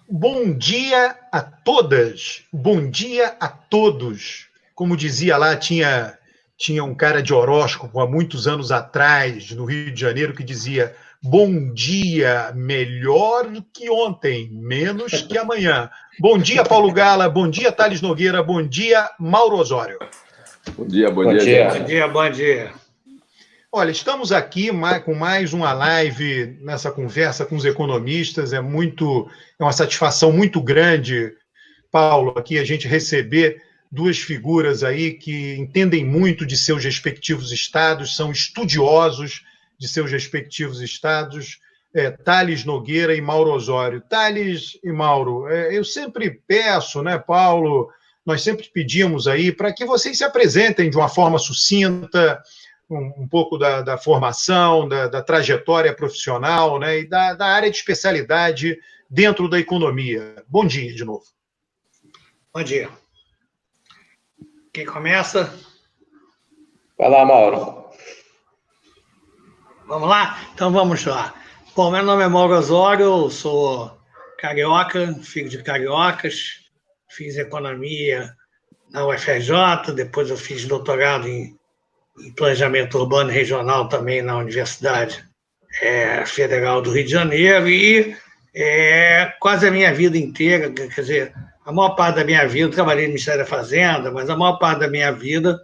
Bom dia a todas, bom dia a todos. Como dizia lá, tinha um cara de horóscopo há muitos anos atrás, no Rio de Janeiro, que dizia: bom dia, melhor que ontem, menos que amanhã. Bom dia, Paulo Gala, bom dia, Thales Nogueira, bom dia, Mauro Osório. Bom dia, gente. Bom dia, bom dia. Olha, estamos aqui com mais uma live nessa conversa com os economistas. É uma satisfação muito grande, Paulo, aqui a gente receber duas figuras aí que entendem muito de seus respectivos estados, são estudiosos de seus respectivos estados, Thales Nogueira e Mauro Osório. Thales e Mauro, eu sempre peço, né, Paulo, nós sempre pedimos aí para que vocês se apresentem de uma forma sucinta, um pouco da formação, da trajetória profissional, né, e da área de especialidade dentro da economia. Bom dia, de novo. Bom dia. Quem começa? Vai lá, Mauro. Vamos lá? Então vamos lá. Bom, meu nome é Mauro Osório, eu sou carioca, filho de cariocas, fiz economia na UFRJ, depois eu fiz doutorado em planejamento urbano e regional também na Universidade Federal do Rio de Janeiro e quase a minha vida inteira, quer dizer, a maior parte da minha vida, eu trabalhei no Ministério da Fazenda, mas a maior parte da minha vida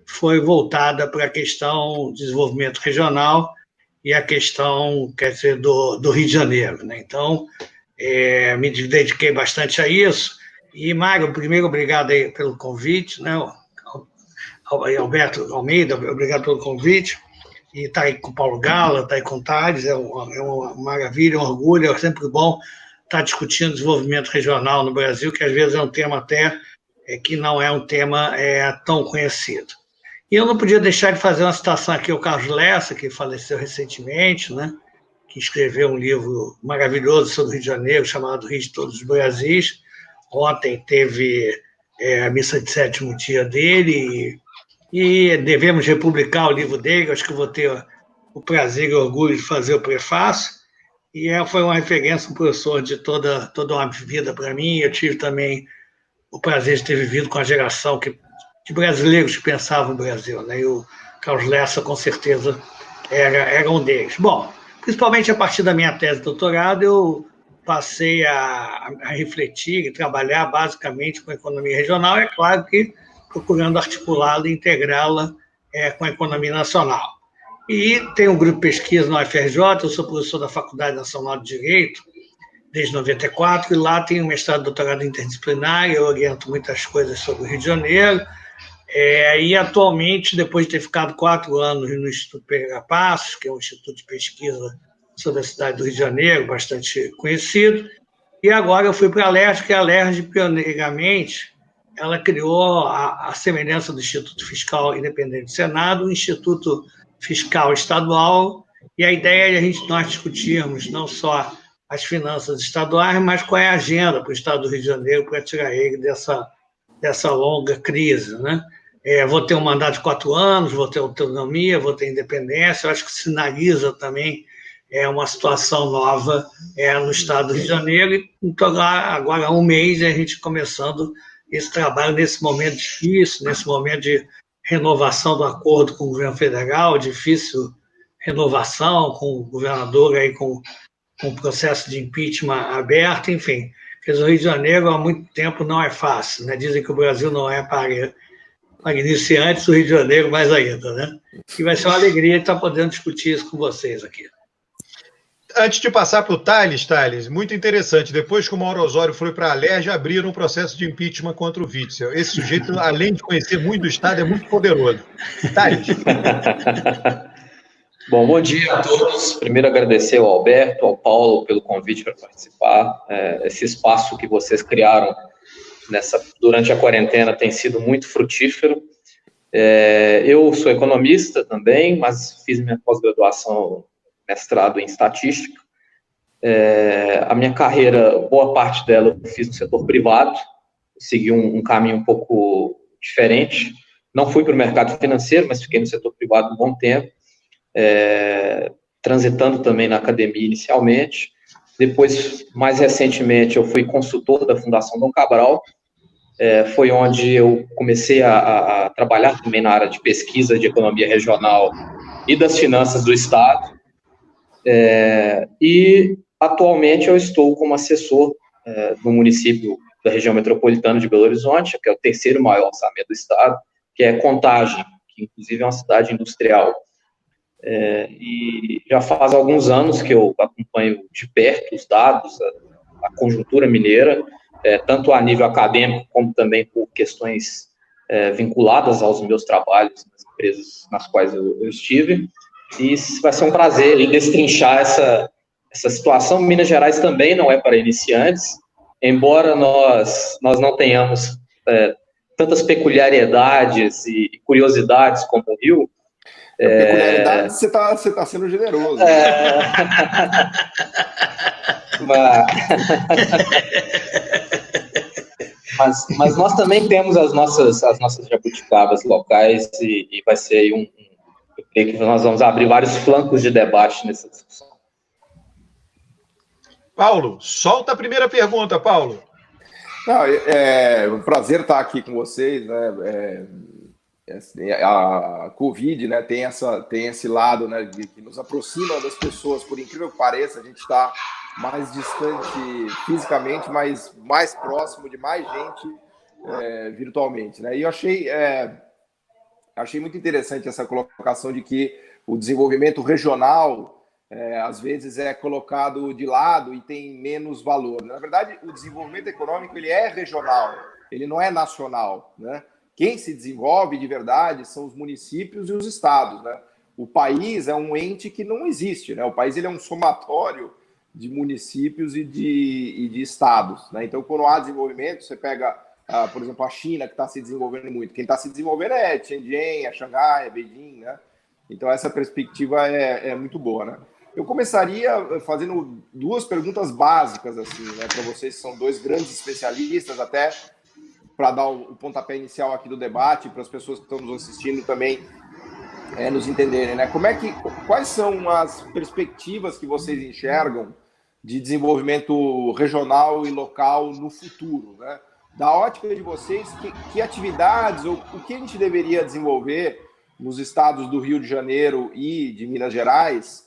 foi voltada para a questão de desenvolvimento regional e a questão, quer dizer, do Rio de Janeiro, né? Então, me dediquei bastante a isso. E, Mário, primeiro, obrigado aí pelo convite, né? Alberto Almeida, obrigado pelo convite. E está aí com o Paulo Gala, está aí com o Thales, é uma maravilha, um orgulho, é sempre bom estar discutindo desenvolvimento regional no Brasil, que às vezes é um tema até que não é um tema tão conhecido. E eu não podia deixar de fazer uma citação aqui ao Carlos Lessa, que faleceu recentemente, né, que escreveu um livro maravilhoso sobre o Rio de Janeiro, chamado Rio de Todos os Brasis. Ontem teve a missa de sétimo dia dele, e devemos republicar o livro dele. Acho que vou ter o prazer e o orgulho de fazer o prefácio. E foi uma referência, um professor de toda uma vida para mim. Eu tive também o prazer de ter vivido com a geração de brasileiros que pensavam no Brasil, né? E o Carlos Lessa, com certeza, era um deles. Bom, principalmente a partir da minha tese de doutorado, eu passei a refletir e trabalhar basicamente com a economia regional. É claro que procurando articulá-la e integrá-la com a economia nacional. E tem um grupo de pesquisa na UFRJ, eu sou professor da Faculdade Nacional de Direito desde 94, e lá tenho mestrado e doutorado interdisciplinar, eu oriento muitas coisas sobre o Rio de Janeiro, e atualmente, depois de ter ficado 4 anos no Instituto Pereira Passos, que é um instituto de pesquisa sobre a cidade do Rio de Janeiro, bastante conhecido, e agora eu fui para a LERJ, que a LERJ, pioneiramente, ela criou, a semelhança do Instituto Fiscal Independente do Senado, o Instituto Fiscal Estadual, e a ideia é nós discutirmos não só as finanças estaduais, mas qual é a agenda para o Estado do Rio de Janeiro para tirar ele dessa longa crise, né? Vou ter um mandato de 4 anos, vou ter autonomia, vou ter independência. Eu acho que sinaliza também uma situação nova no Estado do Rio de Janeiro. E então, agora há um mês, a gente começando esse trabalho nesse momento difícil, nesse momento de renovação do acordo com o governo federal, difícil renovação, com o governador aí com o processo de impeachment aberto, enfim. Porque o Rio de Janeiro, há muito tempo, não é fácil, né? Dizem que o Brasil não é para iniciantes, o Rio de Janeiro mais ainda, né? E vai ser uma alegria estar podendo discutir isso com vocês aqui. Antes de passar para o Thales, muito interessante, depois que o Mauro Osório foi para a LERJ, abriram um processo de impeachment contra o Witzel. Esse sujeito, além de conhecer muito do Estado, é muito poderoso. Thales. Bom dia a todos. Primeiro, agradecer ao Alberto, ao Paulo, pelo convite para participar. Esse espaço que vocês criaram durante a quarentena tem sido muito frutífero. Eu sou economista também, mas fiz minha pós-graduação, mestrado em estatística. A minha carreira, boa parte dela eu fiz no setor privado, segui um caminho um pouco diferente. Não fui para o mercado financeiro, mas fiquei no setor privado um bom tempo. Transitando também na academia inicialmente, Depois, mais recentemente, eu fui consultor da Fundação Dom Cabral. Foi onde eu comecei a trabalhar também na área de pesquisa de economia regional e das finanças do Estado. E, atualmente, eu estou como assessor do município da região metropolitana de Belo Horizonte, que é o terceiro maior orçamento do Estado, que é Contagem, que inclusive é uma cidade industrial. E já faz alguns anos que eu acompanho de perto os dados, a conjuntura mineira, tanto a nível acadêmico, como também por questões vinculadas aos meus trabalhos nas empresas nas quais eu estive. E vai ser um prazer destrinchar essa situação. Minas Gerais também não é para iniciantes, embora nós não tenhamos tantas peculiaridades e curiosidades como o Rio. Peculiaridade, você tá sendo generoso. Mas nós também temos as nossas jabuticabas locais e vai ser aí eu creio que nós vamos abrir vários flancos de debate nessa discussão. Paulo, solta a primeira pergunta, Paulo. Não, é um prazer estar aqui com vocês, né? A Covid, né, tem esse lado, né, que nos aproxima das pessoas, por incrível que pareça, a gente está mais distante fisicamente, mas mais próximo de mais gente virtualmente, né? E eu achei muito interessante essa colocação de que o desenvolvimento regional às vezes é colocado de lado e tem menos valor. Na verdade, o desenvolvimento econômico ele é regional, ele não é nacional, né? Quem se desenvolve de verdade são os municípios e os estados, né? O país é um ente que não existe, né? O país ele é um somatório de municípios e de estados, né? Então, quando há desenvolvimento, você pega, por exemplo, a China, que está se desenvolvendo muito. Quem está se desenvolvendo é Shenzhen, é Xangai, é Beijing, né? Então, essa perspectiva é muito boa, né? Eu começaria fazendo duas perguntas básicas, assim, né, para vocês, que são dois grandes especialistas, até para dar o pontapé inicial aqui do debate, para as pessoas que estão nos assistindo também nos entenderem, né? Quais são as perspectivas que vocês enxergam de desenvolvimento regional e local no futuro, né? Da ótica de vocês, que atividades ou o que a gente deveria desenvolver nos estados do Rio de Janeiro e de Minas Gerais,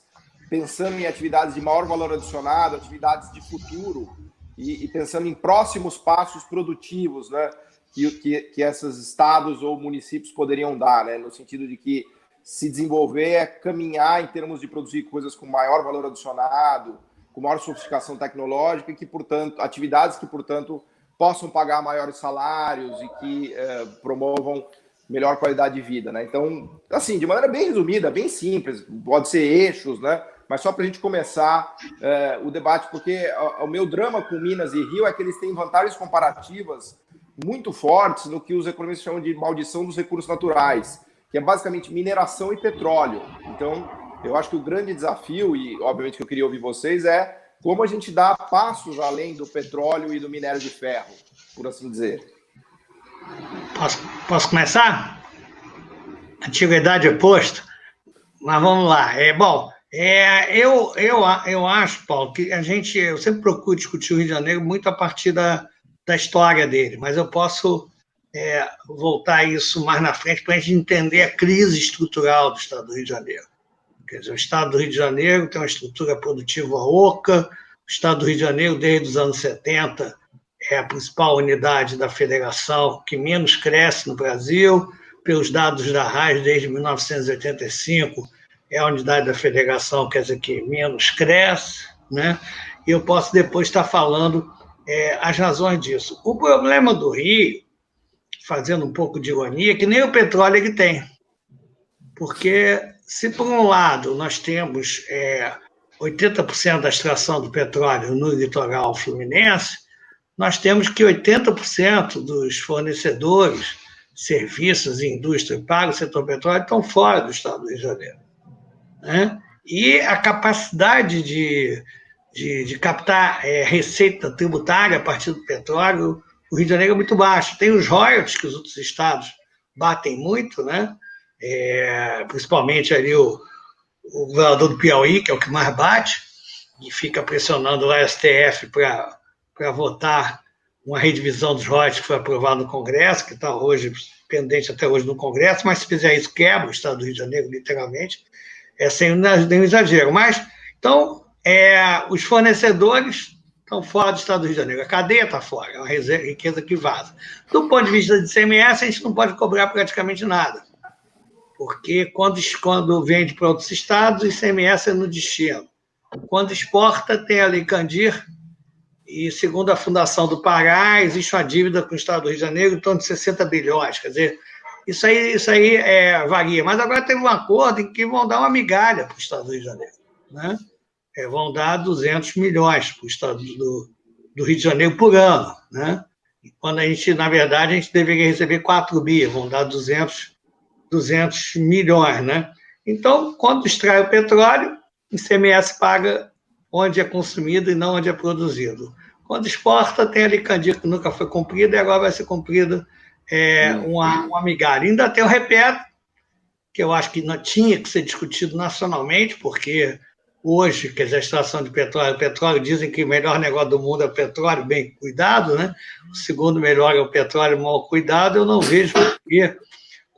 pensando em atividades de maior valor adicionado, atividades de futuro, e pensando em próximos passos produtivos, né, que esses estados ou municípios poderiam dar, né, no sentido de que se desenvolver é caminhar em termos de produzir coisas com maior valor adicionado, com maior sofisticação tecnológica, e que, portanto, atividades que, portanto, possam pagar maiores salários e que promovam melhor qualidade de vida, né? Então, assim, de maneira bem resumida, bem simples, pode ser eixos, né? Mas só para a gente começar o debate, porque o meu drama com Minas e Rio é que eles têm vantagens comparativas muito fortes no que os economistas chamam de maldição dos recursos naturais, que é basicamente mineração e petróleo. Então, eu acho que o grande desafio, e obviamente que eu queria ouvir vocês, é como a gente dá passos além do petróleo e do minério de ferro, por assim dizer. Posso começar? Antiguidade oposto? Mas vamos lá. Eu acho, Paulo, que eu sempre procuro discutir o Rio de Janeiro muito a partir da história dele, mas eu posso voltar a isso mais na frente para a gente entender a crise estrutural do Estado do Rio de Janeiro. Quer dizer, o Estado do Rio de Janeiro tem uma estrutura produtiva oca, o Estado do Rio de Janeiro, desde os anos 70, é a principal unidade da federação que menos cresce no Brasil, pelos dados da RAIS, desde 1985, é a unidade da federação, quer dizer, que menos cresce, né? E eu posso depois estar falando as razões disso. O problema do Rio, fazendo um pouco de ironia, é que nem o petróleo ele tem. Porque se, por um lado, nós temos 80% da extração do petróleo no litoral fluminense, nós temos que 80% dos fornecedores, serviços e indústria para o setor petróleo estão fora do Estado do Rio de Janeiro, né? E a capacidade de captar receita tributária a partir do petróleo, o Rio de Janeiro é muito baixo. Tem os royalties que os outros estados batem muito, né? Principalmente ali o governador do Piauí, que é o que mais bate, e fica pressionando o STF para votar uma redivisão dos royalties que foi aprovada no Congresso, que está hoje pendente até hoje no Congresso, mas se fizer isso, quebra o Estado do Rio de Janeiro, literalmente, sem nenhum exagero. Mas, então, os fornecedores estão fora do Estado do Rio de Janeiro, a cadeia está fora, é uma riqueza que vaza. Do ponto de vista de ICMS, a gente não pode cobrar praticamente nada, porque quando vende para outros estados, o ICMS é no destino. Quando exporta, tem a Lei Candir, e, segundo a Fundação do Pará, existe uma dívida com o Estado do Rio de Janeiro em torno de 60 bilhões. Quer dizer, isso aí varia. Mas agora teve um acordo em que vão dar uma migalha para o Estado do Rio de Janeiro, né? Vão dar 200 milhões para o Estado do Rio de Janeiro por ano, né? E quando na verdade, a gente deveria receber 4 bi, vão dar 200 milhões, né? Então, quando extrai o petróleo, o ICMS paga onde é consumido e não onde é produzido. Quando exporta, tem a Lei Candir, que nunca foi cumprida, e agora vai ser cumprida uma migalha. Ainda tem o REPET, que eu acho que não tinha que ser discutido nacionalmente, porque hoje, quer dizer, a extração de petróleo, dizem que o melhor negócio do mundo é o petróleo bem cuidado, né? O segundo melhor é o petróleo mal cuidado. Eu não vejo porque,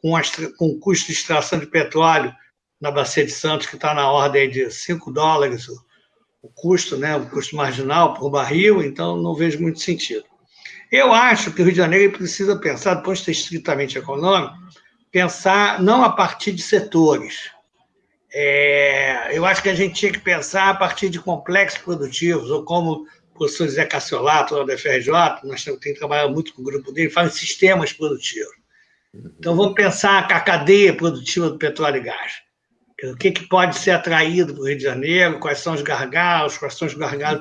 com o custo de extração de petróleo na Bacia de Santos, que está na ordem de $5 o custo, né, o custo marginal por barril, então não vejo muito sentido. Eu acho que o Rio de Janeiro precisa pensar, do ponto de vista estritamente econômico, pensar não a partir de setores. Eu acho que a gente tinha que pensar a partir de complexos produtivos, ou como o professor Zé Cassiolato, lá da FRJ, nós temos trabalhado muito com o grupo dele, fala em sistemas produtivos. Então, vamos pensar a cadeia produtiva do petróleo e gás. O que pode ser atraído para o Rio de Janeiro, quais são os gargalos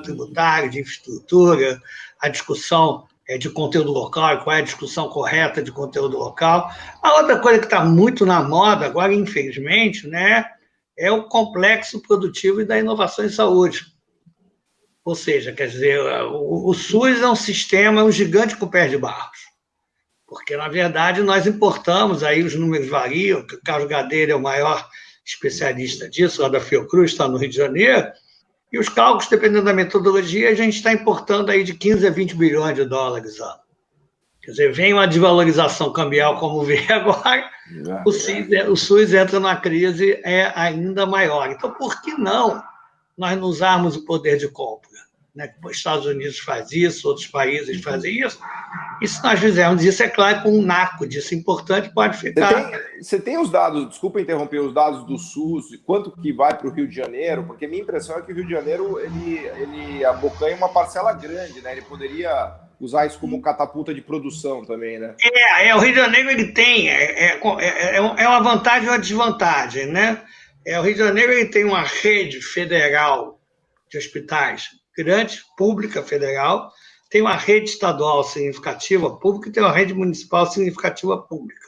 tributários, de infraestrutura, a discussão de conteúdo local, qual é a discussão correta de conteúdo local. A outra coisa que está muito na moda agora, infelizmente, né, é o complexo produtivo e da inovação em saúde. Ou seja, quer dizer, o SUS é um sistema, um gigante com pés de barros. Porque, na verdade, nós importamos, aí os números variam, o Carlos Gadeira é o maior especialista disso, lá da Fiocruz, está no Rio de Janeiro, e os cálculos, dependendo da metodologia, a gente está importando aí de 15 a 20 bilhões de dólares ano. Quer dizer, vem uma desvalorização cambial como veio agora, o SUS entra numa crise ainda maior. Então, por que não nós não usarmos o poder de compra? Né? Os Estados Unidos faz isso, outros países fazem isso, e se nós fizermos isso, é claro, com um naco disso importante, pode ficar... Você tem os dados, desculpa interromper, os dados do SUS, quanto que vai para o Rio de Janeiro? Porque a minha impressão é que o Rio de Janeiro, ele abocanha uma parcela grande, né? Ele poderia usar isso como catapulta de produção também, né? O Rio de Janeiro, ele tem, uma vantagem e uma desvantagem, né? O Rio de Janeiro, ele tem uma rede federal de hospitais grande, pública, federal, tem uma rede estadual significativa pública e tem uma rede municipal significativa pública.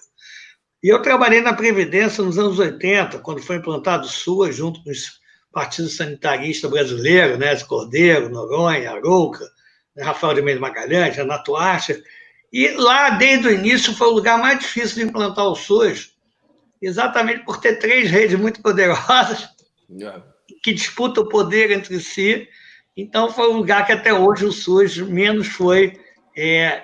E eu trabalhei na Previdência nos anos 80, quando foi implantado o SUAS, junto com os partidos sanitaristas brasileiros, né, Cordeiro, Noronha, Arouca, né, Rafael de Mendes Magalhães, Renato Archer, e lá, desde o início, foi o lugar mais difícil de implantar o SUS, exatamente por ter 3 redes muito poderosas, que disputam o poder entre si. Então, foi um lugar que até hoje o SUS menos foi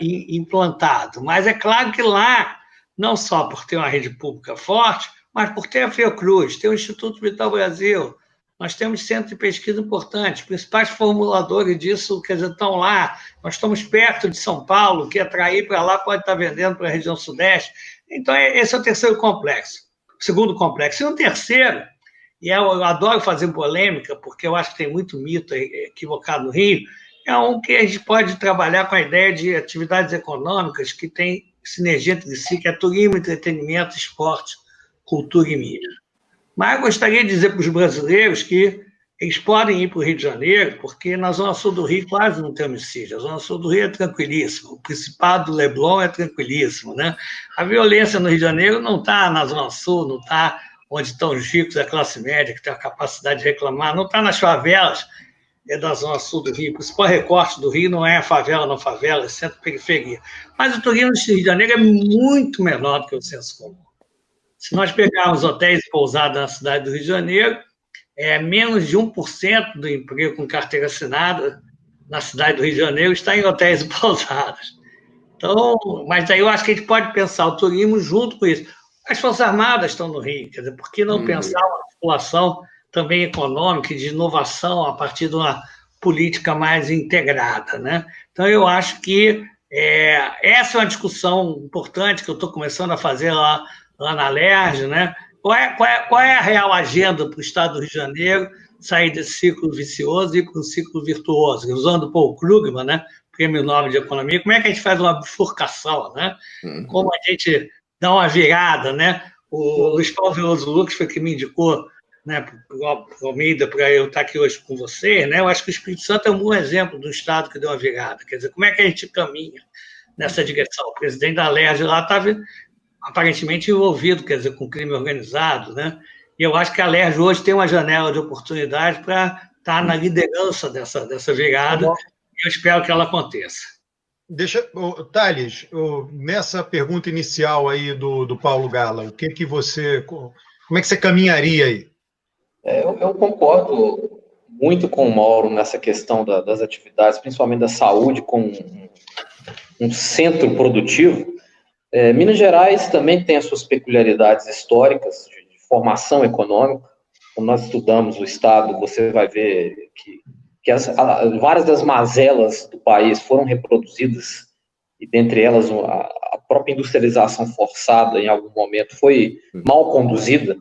implantado. Mas é claro que lá, não só por ter uma rede pública forte, mas por ter a Fiocruz, ter o Instituto Vital Brasil, nós temos centros de pesquisa importantes, os principais formuladores disso, quer dizer, estão lá, nós estamos perto de São Paulo, que atrair para lá pode estar vendendo para a região sudeste. Então, esse é o terceiro complexo. O segundo complexo. E o terceiro, e eu adoro fazer polêmica, porque eu acho que tem muito mito equivocado no Rio, é um que a gente pode trabalhar com a ideia de atividades econômicas que têm sinergia entre si, que é turismo, entretenimento, esporte, cultura e mídia. Mas eu gostaria de dizer para os brasileiros que eles podem ir para o Rio de Janeiro, porque na Zona Sul do Rio quase não tem homicídio. A Zona Sul do Rio é tranquilíssimo. O Principado do Leblon é tranquilíssimo, né? A violência no Rio de Janeiro não está na Zona Sul, não está onde estão os ricos da classe média, que tem a capacidade de reclamar, não está nas favelas da Zona Sul do Rio. O principal recorte do Rio não é favela, não favela, é centro-periferia. Mas o turismo do Rio de Janeiro é muito menor do que o senso comum. Se nós pegarmos hotéis e pousadas na cidade do Rio de Janeiro, menos de 1% do emprego com carteira assinada na cidade do Rio de Janeiro está em hotéis e pousadas. Então, mas aí eu acho que a gente pode pensar o turismo junto com isso. As Forças Armadas estão no Rio, quer dizer, por que não pensar uma articulação também econômica e de inovação a partir de uma política mais integrada, né? Então, eu acho que essa é uma discussão importante que eu estou começando a fazer lá na LERJ, né? Qual é a real agenda para o Estado do Rio de Janeiro sair desse ciclo vicioso e ir para um ciclo virtuoso? Usando o Paul Krugman, né? Prêmio Nobel de Economia, como é que a gente faz uma bifurcação, né? Como a gente dá uma virada, né? O Luiz Paulo Veloso Lucas foi que me indicou, né, o Almeida, para eu estar aqui hoje com você, né? Eu acho que o Espírito Santo é um bom exemplo do Estado que deu uma virada. Quer dizer, como é que a gente caminha nessa direção? O presidente da LERJ lá estava aparentemente envolvido, quer dizer, com crime organizado, né? E eu acho que a LERJ hoje tem uma janela de oportunidade para estar na liderança dessa virada. Eu espero que ela aconteça. Thales, nessa pergunta inicial aí do Paulo Gala, como é que você caminharia aí? Eu concordo muito com o Mauro nessa questão das atividades, principalmente da saúde, com um centro produtivo. Minas Gerais também tem as suas peculiaridades históricas de formação econômica. Quando nós estudamos o Estado, você vai ver que várias das mazelas do país foram reproduzidas, e dentre elas a própria industrialização forçada, em algum momento, foi mal conduzida.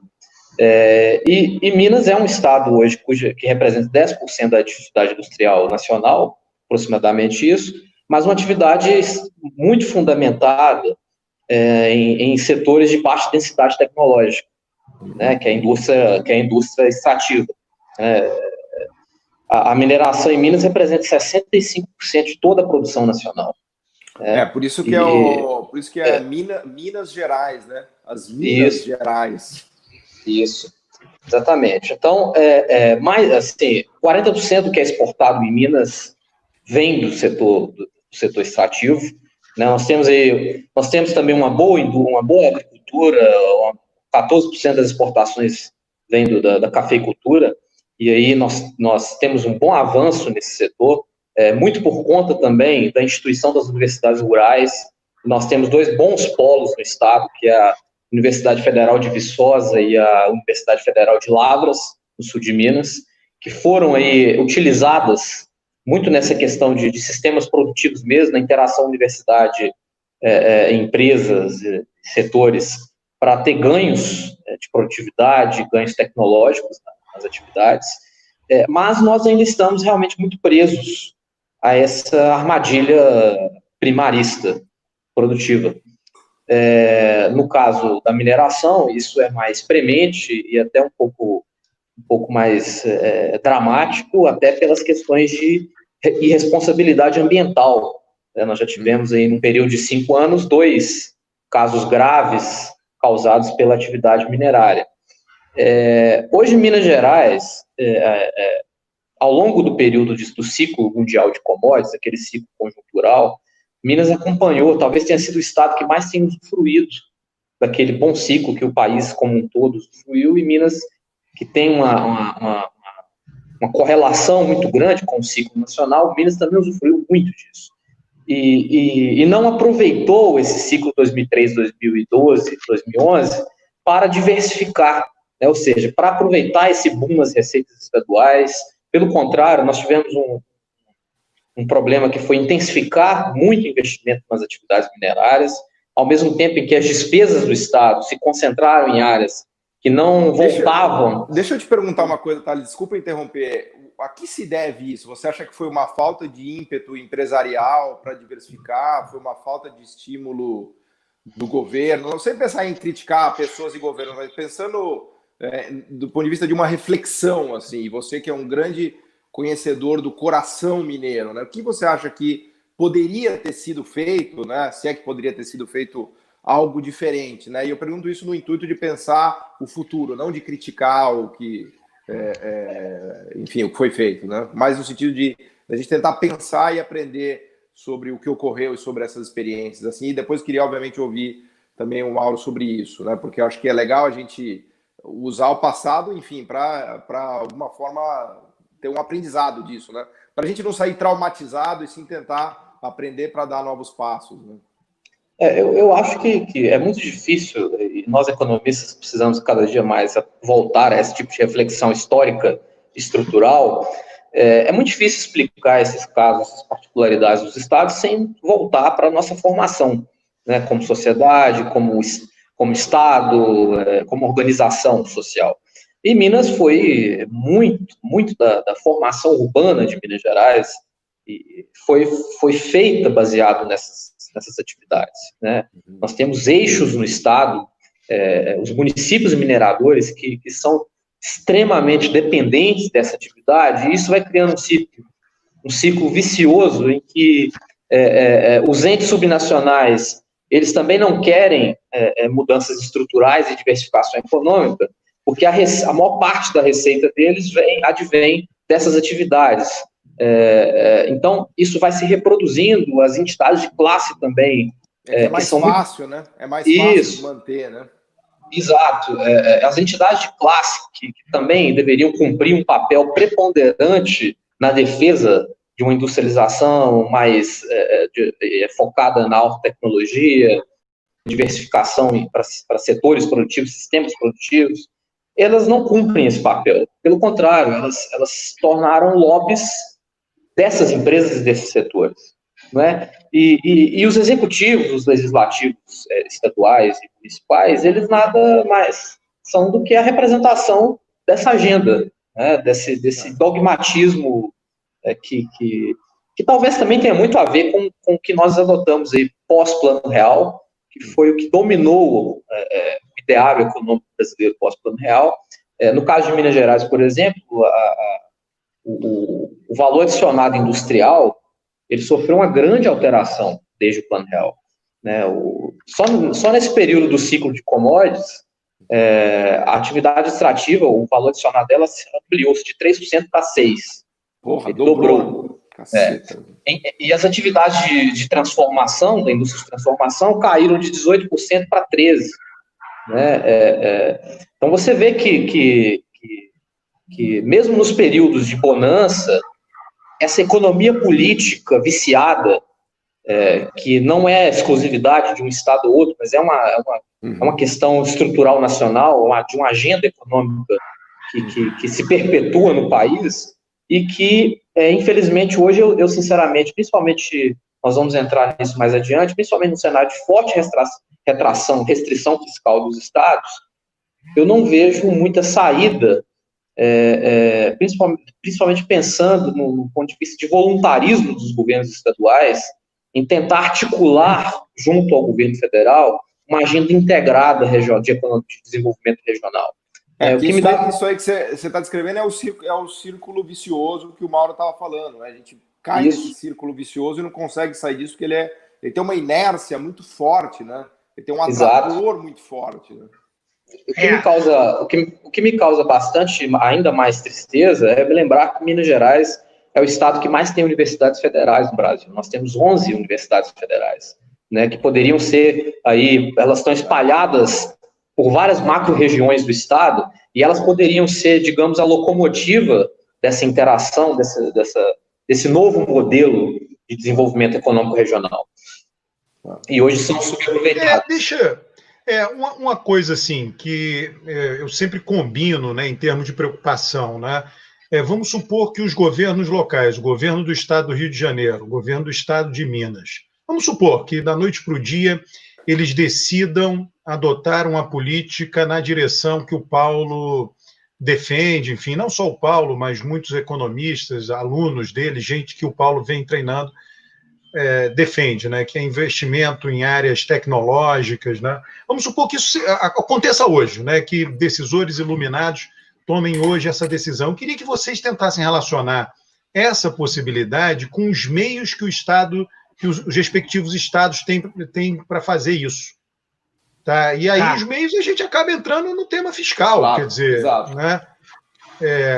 E Minas é um estado hoje que representa 10% da atividade industrial nacional, aproximadamente isso, mas uma atividade muito fundamentada em setores de baixa densidade tecnológica, né, que é a indústria extrativa. A mineração em Minas representa 65% de toda a produção nacional. Por isso que é Minas Gerais, né? As Minas Gerais. Isso, exatamente. Então, mais assim, 40% que é exportado em Minas vem do setor extrativo. Né? Nós temos também uma boa agricultura, 14% das exportações vem da cafeicultura, e aí nós temos um bom avanço nesse setor, muito por conta também da instituição das universidades rurais. Nós temos 2 bons polos no estado, que é a Universidade Federal de Viçosa e a Universidade Federal de Lavras, no sul de Minas, que foram aí utilizadas muito nessa questão de sistemas produtivos mesmo, na interação universidade, empresas, setores, para ter ganhos de produtividade, ganhos tecnológicos nas atividades, mas nós ainda estamos realmente muito presos a essa armadilha primarista produtiva. No caso da mineração, isso é mais premente e até um pouco mais dramático, até pelas questões de irresponsabilidade ambiental. Nós já tivemos aí, num período de 5 anos, 2 casos graves causados pela atividade minerária. Hoje, em Minas Gerais, ao longo do período do ciclo mundial de commodities, aquele ciclo conjuntural, Minas acompanhou, talvez tenha sido o estado que mais tem usufruído daquele bom ciclo que o país como um todo usufruiu, e Minas, que tem uma correlação muito grande com o ciclo nacional, Minas também usufruiu muito disso. E não aproveitou esse ciclo 2003, 2012, 2011 para diversificar, né? Ou seja, para aproveitar esse boom nas receitas estaduais. Pelo contrário, nós tivemos um problema que foi intensificar muito investimento nas atividades minerárias, ao mesmo tempo em que as despesas do Estado se concentraram em áreas que não voltavam. Deixa eu te perguntar uma coisa, Thales, desculpa interromper. A que se deve isso? Você acha que foi uma falta de ímpeto empresarial para diversificar? Foi uma falta de estímulo do governo? Não sei pensar em criticar pessoas e governo, mas pensando do ponto de vista de uma reflexão, assim, você que é um grande conhecedor do coração mineiro, né? O que você acha que poderia ter sido feito, né? Se é que poderia ter sido feito algo diferente, né? E eu pergunto isso no intuito de pensar o futuro, não de criticar o que, enfim, o que foi feito, né? Mas no sentido de a gente tentar pensar e aprender sobre o que ocorreu e sobre essas experiências, assim. E depois queria, obviamente, ouvir também o Mauro sobre isso, né? Porque eu acho que é legal a gente usar o passado, enfim, para alguma forma ter um aprendizado disso, né? Para a gente não sair traumatizado e sim tentar aprender para dar novos passos, né? Eu acho que é muito difícil, e nós economistas precisamos cada dia mais voltar a esse tipo de reflexão histórica, estrutural. É muito difícil explicar esses casos, essas particularidades dos estados, sem voltar para a nossa formação, né, como sociedade, como Estado, como organização social. E Minas foi muito da formação urbana de Minas Gerais, e foi feita baseado nessas atividades, né? Nós temos eixos no estado, os municípios mineradores que são extremamente dependentes dessa atividade, e isso vai criando um ciclo vicioso em que os entes subnacionais, eles também não querem mudanças estruturais e diversificação econômica, porque a maior parte da receita deles advém dessas atividades. Então, isso vai se reproduzindo, as entidades de classe também. É mais fácil, né? É mais fácil de manter, né? Exato. As entidades de classe, que também deveriam cumprir um papel preponderante na defesa de uma industrialização mais focada na alta tecnologia, diversificação para setores produtivos, sistemas produtivos, elas não cumprem esse papel. Pelo contrário, elas se tornaram lobbies dessas empresas e desses setores, não é? E os executivos, os legislativos estaduais e municipais, eles nada mais são do que a representação dessa agenda, né? desse dogmatismo que talvez também tenha muito a ver com o que nós adotamos aí pós-Plano Real, que foi o que dominou o ideário econômico brasileiro pós-Plano Real. No caso de Minas Gerais, por exemplo, o valor adicionado industrial, ele sofreu uma grande alteração desde o Plano Real, né? Só nesse período do ciclo de commodities, a atividade extrativa, o valor adicionado dela ampliou-se de 3% para 6%. Porra, dobrou. E as atividades de transformação, da indústria de transformação, caíram de 18% para 13%. Né? Então, você vê que mesmo nos períodos de bonança, essa economia política viciada, que não é exclusividade de um Estado ou outro, mas é uma questão estrutural nacional, de uma agenda econômica que se perpetua no país e que, infelizmente, hoje eu sinceramente, principalmente, nós vamos entrar nisso mais adiante, principalmente no cenário de forte restrição fiscal dos Estados, eu não vejo muita saída, principalmente pensando no ponto de vista de voluntarismo dos governos estaduais, em tentar articular, junto ao governo federal, uma agenda integrada de desenvolvimento regional. Isso aí que você está descrevendo é o círculo vicioso que o Mauro estava falando, né? A gente cai nesse círculo vicioso e não consegue sair disso, porque ele tem uma inércia muito forte, né? Ele tem um atrator muito forte, né? O que me causa bastante, ainda mais tristeza, é me lembrar que Minas Gerais é o estado que mais tem universidades federais no Brasil. Nós temos 11 universidades federais, né, que poderiam ser aí, elas estão espalhadas por várias macro-regiões do estado, e elas poderiam ser, digamos, a locomotiva dessa interação, desse novo modelo de desenvolvimento econômico regional. E hoje são subaproveitados. Uma coisa assim que eu sempre combino, né, em termos de preocupação, né? Vamos supor que os governos locais, o governo do estado do Rio de Janeiro, o governo do estado de Minas, vamos supor que da noite para o dia eles decidam adotar uma política na direção que o Paulo defende, enfim, não só o Paulo, mas muitos economistas, alunos dele, gente que o Paulo vem treinando, defende, né, que é investimento em áreas tecnológicas, né? Vamos supor que isso aconteça hoje, né, que decisores iluminados tomem hoje essa decisão. Eu queria que vocês tentassem relacionar essa possibilidade com os meios que o Estado, que os respectivos estados têm para fazer isso. Tá? E aí os meios a gente acaba entrando no tema fiscal, claro, quer dizer, exato, né?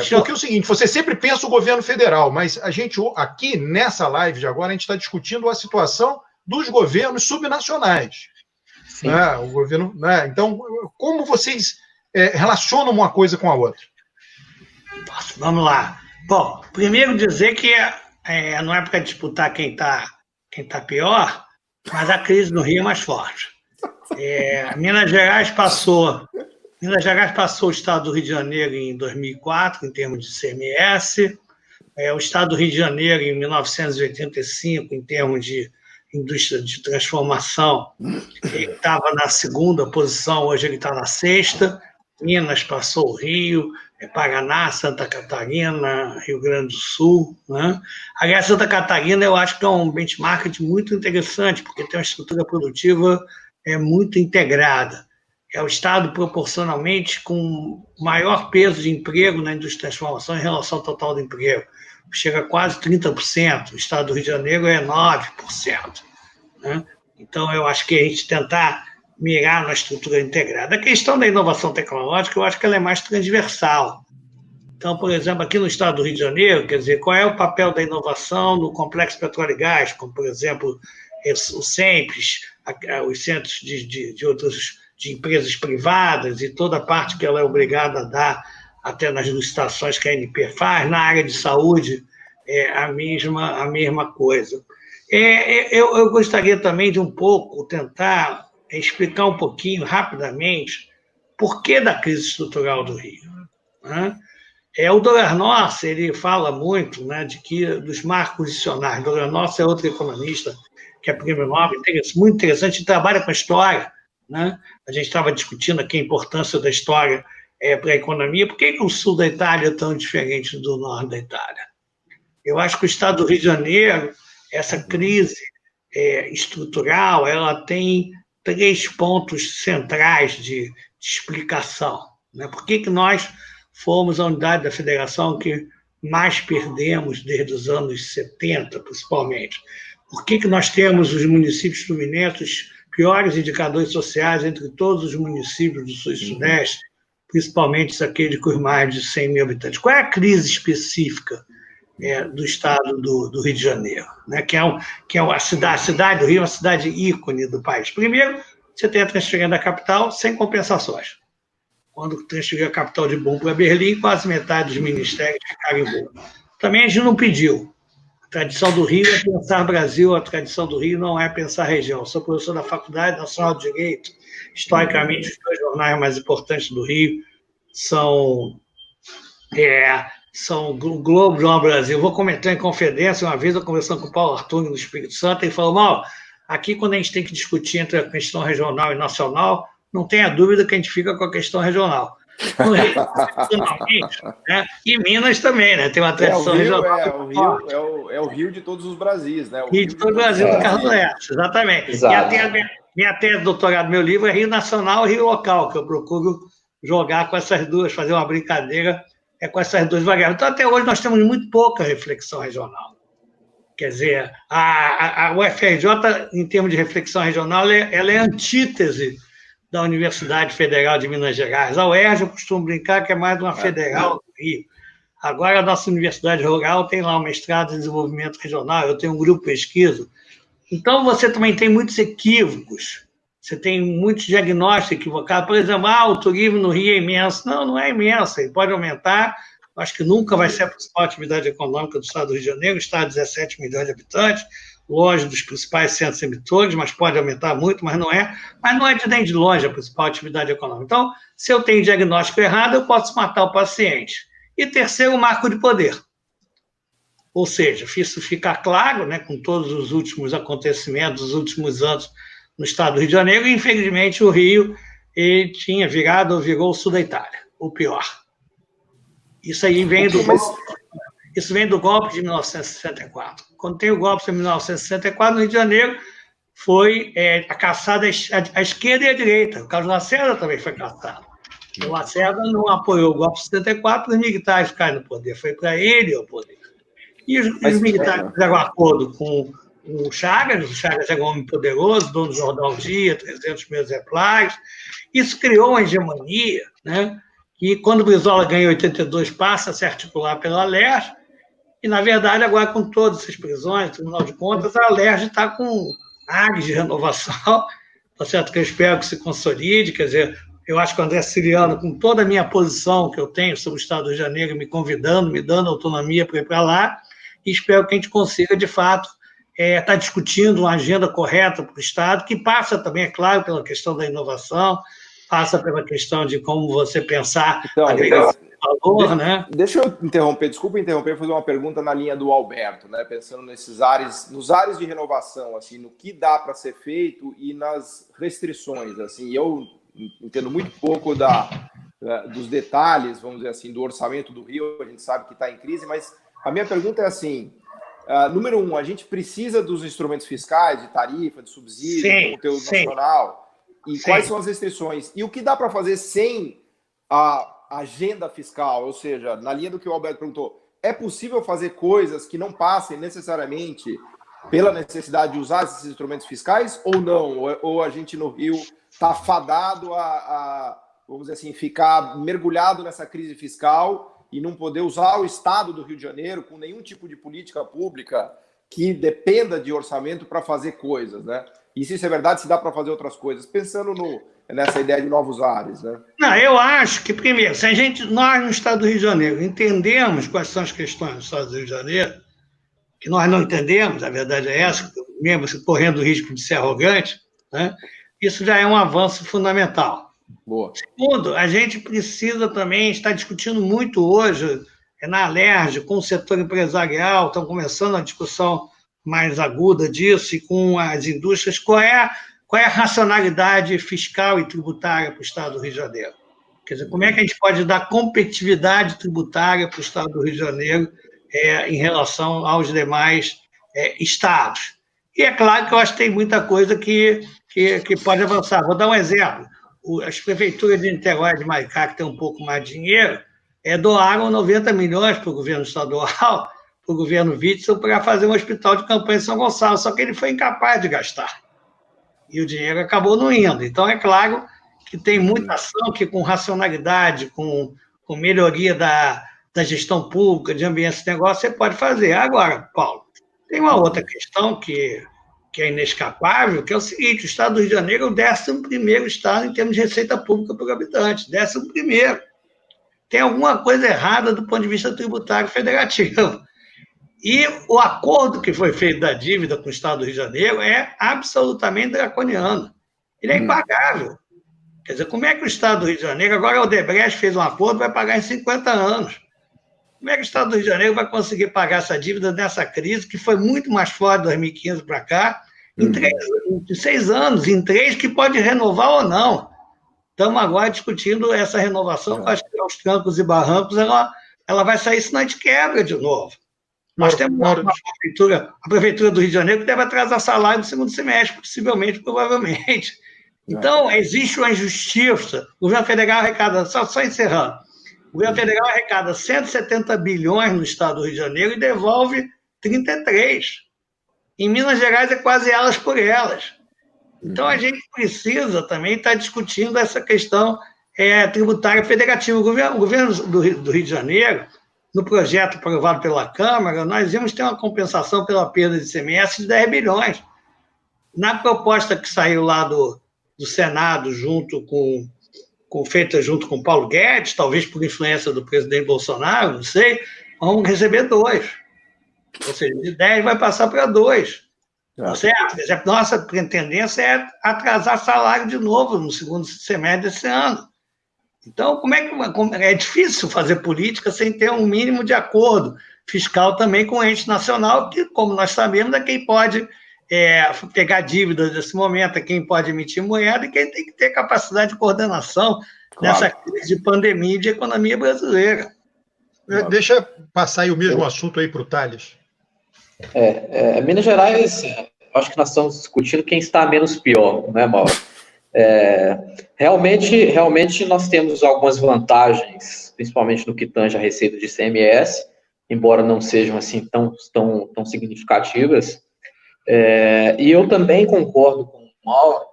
Porque é o seguinte, você sempre pensa o governo federal, mas a gente aqui nessa live de agora a gente está discutindo a situação dos governos subnacionais. Né? O governo, né? Então, como vocês relacionam uma coisa com a outra? Vamos lá. Bom, primeiro dizer que não é para disputar quem tá pior, mas a crise no Rio é mais forte. Minas Gerais passou o estado do Rio de Janeiro em 2004, em termos de CMS, o estado do Rio de Janeiro em 1985, em termos de indústria de transformação, ele estava na segunda posição, hoje ele está na sexta. Minas passou o Rio, Paraná, Santa Catarina, Rio Grande do Sul, né? Aliás, Santa Catarina eu acho que é um benchmark muito interessante, porque tem uma estrutura produtiva muito integrada. É o estado proporcionalmente com maior peso de emprego na indústria de transformação em relação ao total do emprego. Chega a quase 30%, o estado do Rio de Janeiro é 9%. Né? Então, eu acho que a gente tentar mirar na estrutura integrada. A questão da inovação tecnológica, eu acho que ela é mais transversal. Então, por exemplo, aqui no estado do Rio de Janeiro, quer dizer, qual é o papel da inovação no complexo petróleo e gás, como, por exemplo, o SEMPES, os centros de empresas privadas e toda a parte que ela é obrigada a dar até nas licitações que a ANP faz, na área de saúde, a mesma coisa. Eu gostaria também de um pouco tentar explicar um pouquinho, rapidamente, por que da crise estrutural do Rio. Né? O Dolar Norte, ele fala muito, né, dos marcos dicionários. Dolar Norte é outro economista, que é prêmio Nobel, muito interessante, trabalha com a história. Né? A gente estava discutindo aqui a importância da história para a economia. Por que o sul da Itália é tão diferente do norte da Itália? Eu acho que o estado do Rio de Janeiro, essa crise estrutural, ela tem 3 pontos centrais de explicação. Né? Por que nós fomos a unidade da federação que mais perdemos desde os anos 70, principalmente? Por que nós temos os municípios fluminenses piores indicadores sociais entre todos os municípios do sul e sudeste, principalmente aqueles com mais de 100 mil habitantes? Qual é a crise específica do estado do Rio de Janeiro? Né? Que é a cidade do Rio, uma cidade ícone do país. Primeiro, você tem a transferência da capital sem compensações. Quando transferiu a capital de Bonn para Berlim, quase metade dos ministérios ficaram em Bonn. Também a gente não pediu. A tradição do Rio é pensar Brasil, a tradição do Rio não é pensar região. Eu sou professor da Faculdade Nacional de Direito. Historicamente, os 2 jornais mais importantes do Rio são o Globo e o Jornal Brasil. Vou comentar em Confidência, uma vez eu conversando com o Paulo Artur no Espírito Santo, ele falou, Mal, aqui quando a gente tem que discutir entre a questão regional e nacional, não tenha dúvida que a gente fica com a questão regional. Né? E Minas também, né? Tem uma tradição regional. É o Rio de todos os Brasis, né? Rio de todo o Brasil, do Carlos Laerte, exatamente. Minha tese de doutorado, meu livro é Rio Nacional e Rio Local, que eu procuro jogar com essas duas, fazer uma brincadeira com essas 2 variáveis. Então, até hoje, nós temos muito pouca reflexão regional. Quer dizer, a UFRJ, em termos de reflexão regional, ela é antítese da Universidade Federal de Minas Gerais. A UERJ, eu costumo brincar que é mais uma federal do Rio. Agora, a nossa Universidade Rural tem lá um mestrado em desenvolvimento regional, eu tenho um grupo de pesquisa. Então, você também tem muitos equívocos, você tem muitos diagnósticos equivocados. Por exemplo, o turismo no Rio é imenso. Não é imenso, ele pode aumentar. Acho que nunca vai ser a principal atividade econômica do estado do Rio de Janeiro, o estado de 17 milhões de habitantes, longe dos principais centros emissores, mas pode aumentar muito, mas não é. Mas não é nem de longe a principal atividade econômica. Então, se eu tenho diagnóstico errado, eu posso matar o paciente. E terceiro, o marco de poder. Ou seja, isso fica claro, né, com todos os últimos acontecimentos dos últimos anos no estado do Rio de Janeiro, e infelizmente o Rio ele tinha virado ou virou o sul da Itália, o pior. Isso aí vem do golpe de 1964. Quando tem o golpe de 1964, no Rio de Janeiro, foi a caçada à esquerda e à direita. O Carlos Lacerda também foi caçado. O Lacerda não apoiou o golpe de 64, os militares ficaram no poder. Foi para ele o poder. E os militares fizeram um acordo com o Chagas era um homem poderoso, dono do Jornal Dia, 300 mil exemplares. Isso criou uma hegemonia, né? E quando o Brizola ganha 82, passa a se articular pela LERJ, e, na verdade, agora com todas essas prisões, no Tribunal de Contas, a LERJ está com áreas de renovação, tá certo? Que eu espero que se consolide, quer dizer, Eu acho que o André Siciliano, com toda a minha posição que eu tenho sobre o Estado do Rio de Janeiro, me convidando, me dando autonomia para ir para lá, e espero que a gente consiga, de fato, estar discutindo uma agenda correta para o Estado, que passa também, é claro, pela questão da inovação, passa pela questão de como você pensar então, a agregação de valor, né? Deixa eu interromper, desculpa interromper, fazer uma pergunta na linha do Alberto, né? Pensando nos ares de renovação, assim, no que dá para ser feito e nas restrições, assim. Eu entendo muito pouco dos detalhes, vamos dizer assim, do orçamento do Rio. A gente sabe que está em crise, mas a minha pergunta é assim: número 1, a gente precisa dos instrumentos fiscais, de tarifa, de subsídio, de conteúdo nacional. E quais são as restrições? E o que dá para fazer sem a agenda fiscal? Ou seja, na linha do que o Alberto perguntou, é possível fazer coisas que não passem necessariamente pela necessidade de usar esses instrumentos fiscais ou não? Ou a gente no Rio está fadado vamos dizer assim, ficar mergulhado nessa crise fiscal e não poder usar o Estado do Rio de Janeiro com nenhum tipo de política pública que dependa de orçamento para fazer coisas, né? E se isso é verdade, se dá para fazer outras coisas, pensando nessa ideia de novos ares, né? Não, eu acho que, primeiro, se nós no Estado do Rio de Janeiro entendemos quais são as questões do Estado do Rio de Janeiro, que nós não entendemos, a verdade é essa, mesmo correndo o risco de ser arrogante, né? Isso já é um avanço fundamental. Boa. Segundo, a gente precisa também estar discutindo muito hoje na Alerj, com o setor empresarial, estão começando a discussão mais aguda disso, e com as indústrias, qual é a racionalidade fiscal e tributária para o Estado do Rio de Janeiro? Quer dizer, como é que a gente pode dar competitividade tributária para o Estado do Rio de Janeiro em relação aos demais estados? E é claro que eu acho que tem muita coisa que pode avançar. Vou dar um exemplo. As prefeituras de Niterói e de Maricá, que têm um pouco mais de dinheiro, doaram 90 milhões para o governo estadual, para o governo Witzel, para fazer um hospital de campanha em São Gonçalo, só que ele foi incapaz de gastar. E o dinheiro acabou não indo. Então, é claro que tem muita ação que, com racionalidade, com melhoria da gestão pública, de ambiente de negócio, você pode fazer. Agora, Paulo, tem uma outra questão que é inescapável, que é o seguinte: o Estado do Rio de Janeiro é o 11º estado em termos de receita pública por habitante. 11º. Tem alguma coisa errada do ponto de vista tributário federativo. E o acordo que foi feito da dívida com o Estado do Rio de Janeiro é absolutamente draconiano. Ele é impagável. Quer dizer, como é que o Estado do Rio de Janeiro, agora o Odebrecht fez um acordo, vai pagar em 50 anos. Como é que o Estado do Rio de Janeiro vai conseguir pagar essa dívida nessa crise, que foi muito mais forte de 2015 para cá, em 6 anos, em 3, que pode renovar ou não? Estamos agora discutindo essa renovação, acho que aos trancos e barrancos ela vai sair, senão a gente quebra de novo. Nós temos a Prefeitura do Rio de Janeiro que deve atrasar salário no segundo semestre, possivelmente, provavelmente. Então, existe uma injustiça. O governo federal arrecada, só encerrando, o governo federal arrecada 170 bilhões no Estado do Rio de Janeiro e devolve 33. Em Minas Gerais é quase elas por elas. Então, a gente precisa também estar discutindo essa questão tributária federativa. O governo do Rio de Janeiro, no projeto aprovado pela Câmara, nós íamos ter uma compensação pela perda de ICMS de 10 bilhões. Na proposta que saiu lá do Senado, feita junto com Paulo Guedes, talvez por influência do presidente Bolsonaro, não sei, vamos receber 2. Ou seja, de 10 vai passar para 2. Certo? Nossa tendência é atrasar salário de novo no segundo semestre desse ano. Então, é difícil fazer política sem ter um mínimo de acordo fiscal também com o ente nacional, que, como nós sabemos, é quem pode pegar dívidas nesse momento, é quem pode emitir moeda e quem tem que ter capacidade de coordenação nessa crise de pandemia e de economia brasileira. Deixa passar aí o mesmo assunto aí para o Thales. Minas Gerais, acho que nós estamos discutindo quem está menos pior, não é, Mauro? Realmente nós temos algumas vantagens, principalmente no que tange a receita de ICMS, embora não sejam assim tão significativas. E eu também concordo com o Mauro,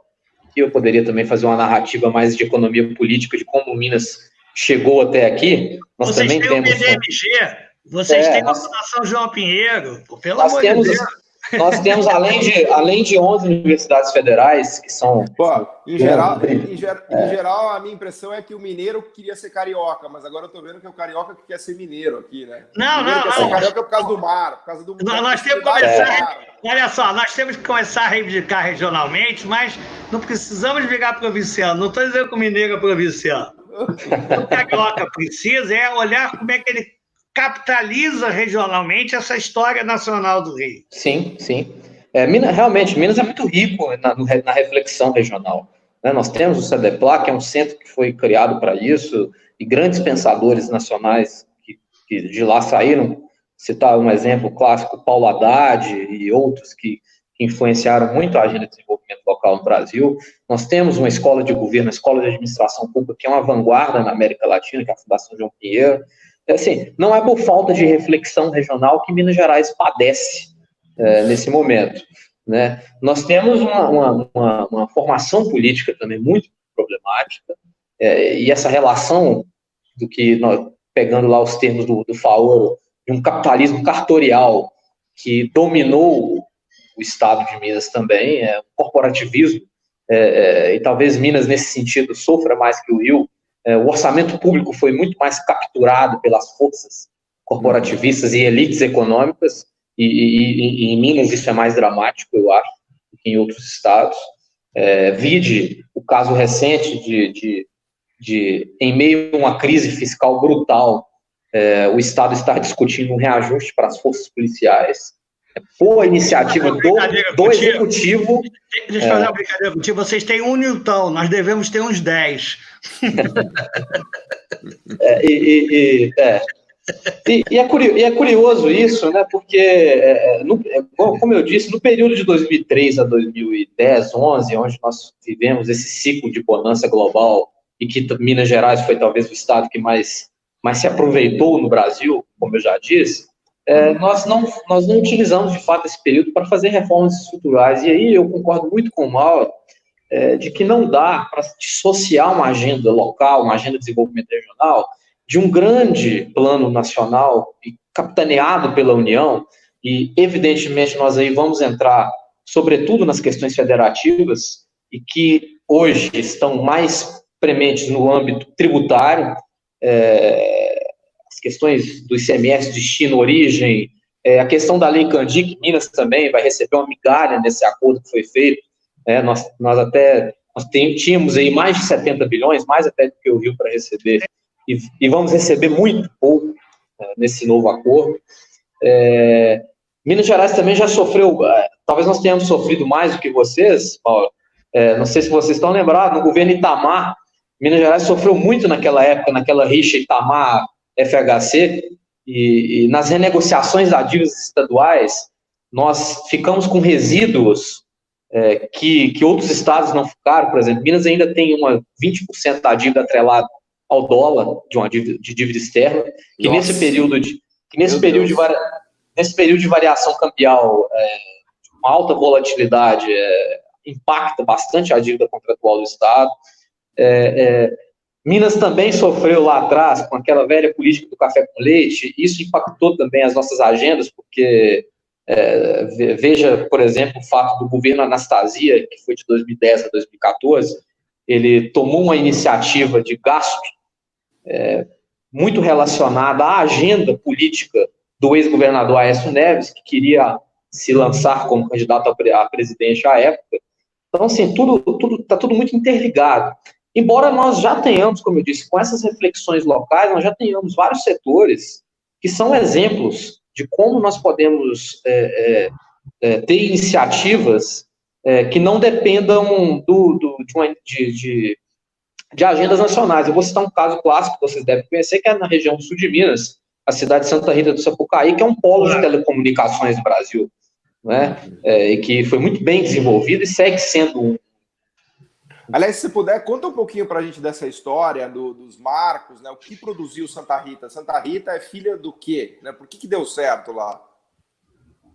que eu poderia também fazer uma narrativa mais de economia política, de como Minas chegou até aqui. Vocês têm o PDMG, vocês têm a Fundação João Pinheiro, pelo amor de Deus. Nós temos, além de 11 universidades federais, que são... Pô, em geral, a minha impressão é que o mineiro queria ser carioca, mas agora eu tô vendo que é o carioca que quer ser mineiro aqui, né? Não, quer ser carioca por causa do mar, por causa do... Nós temos que começar... Olha só, nós temos que começar a reivindicar regionalmente, mas não precisamos virar provinciano. Não estou dizendo que o mineiro é provinciano. O carioca precisa olhar como é que ele capitaliza regionalmente essa história nacional do Rio. Sim, sim. Realmente, Minas é muito rico na reflexão regional. Né? Nós temos o CEDEPLA, que é um centro que foi criado para isso, e grandes pensadores nacionais que de lá saíram. Citar um exemplo clássico, Paulo Haddad e outros que influenciaram muito a agenda de desenvolvimento local no Brasil. Nós temos uma escola de governo, a escola de administração pública, que é uma vanguarda na América Latina, que é a Fundação João Pinheiro. Assim, não é por falta de reflexão regional que Minas Gerais padece nesse momento. Né? Nós temos uma formação política também muito problemática, e essa relação do que, pegando lá os termos do Faoro, de um capitalismo cartorial que dominou o estado de Minas também, um corporativismo, e talvez Minas, nesse sentido, sofra mais que o Rio. O orçamento público foi muito mais capturado pelas forças corporativistas e elites econômicas, e em Minas isso é mais dramático, eu acho, do que em outros estados. Vide o caso recente de em meio a uma crise fiscal brutal, o Estado está discutindo um reajuste para as forças policiais. Por iniciativa do Executivo. Deixa eu fazer uma brincadeira contigo. Vocês têm 1 Newton, nós devemos ter uns 10. E é curioso isso, né? Porque, como eu disse, no período de 2003 a 2010, 11, onde nós vivemos esse ciclo de bonança global, e que Minas Gerais foi talvez o estado que mais se aproveitou no Brasil, como eu já disse, nós não utilizamos, de fato, esse período para fazer reformas estruturais. E aí eu concordo muito com o Mauro, de que não dá para dissociar uma agenda local, uma agenda de desenvolvimento regional, de um grande plano nacional capitaneado pela União, e, evidentemente, nós aí vamos entrar, sobretudo, nas questões federativas, e que hoje estão mais prementes no âmbito tributário, as questões do ICMS, destino, origem, a questão da Lei Candir, que Minas também vai receber uma migalha nesse acordo que foi feito. Nós tínhamos aí mais de 70 bilhões, mais até do que o Rio para receber, e vamos receber muito pouco nesse novo acordo. Minas Gerais também já sofreu, talvez nós tenhamos sofrido mais do que vocês, Paulo. Não sei se vocês estão lembrados, no governo Itamar, Minas Gerais sofreu muito naquela época, naquela rixa Itamar-FHC, e nas renegociações das dívidas estaduais, nós ficamos com resíduos que outros estados não ficaram. Por exemplo, Minas ainda tem 20% da dívida atrelada ao dólar, de dívida externa, que nesse período de variação cambial, uma alta volatilidade, impacta bastante a dívida contratual do Estado. Minas também sofreu lá atrás com aquela velha política do café com leite. Isso impactou também as nossas agendas, porque veja, por exemplo, o fato do governo Anastasia, que foi de 2010 a 2014, ele tomou uma iniciativa de gasto muito relacionada à agenda política do ex-governador Aécio Neves, que queria se lançar como candidato a presidente à época. Então, assim, está tudo muito interligado. Embora nós já tenhamos, como eu disse, com essas reflexões locais, nós já tenhamos vários setores que são exemplos de como nós podemos ter iniciativas que não dependam de agendas nacionais. Eu vou citar um caso clássico que vocês devem conhecer, que é na região do sul de Minas, a cidade de Santa Rita do Sapucaí, que é um polo de telecomunicações do Brasil, né? E que foi muito bem desenvolvido e segue sendo um. Aliás, se puder, conta um pouquinho para a gente dessa história dos marcos, né? O que produziu Santa Rita? Santa Rita é filha do quê? Né? Por que deu certo lá?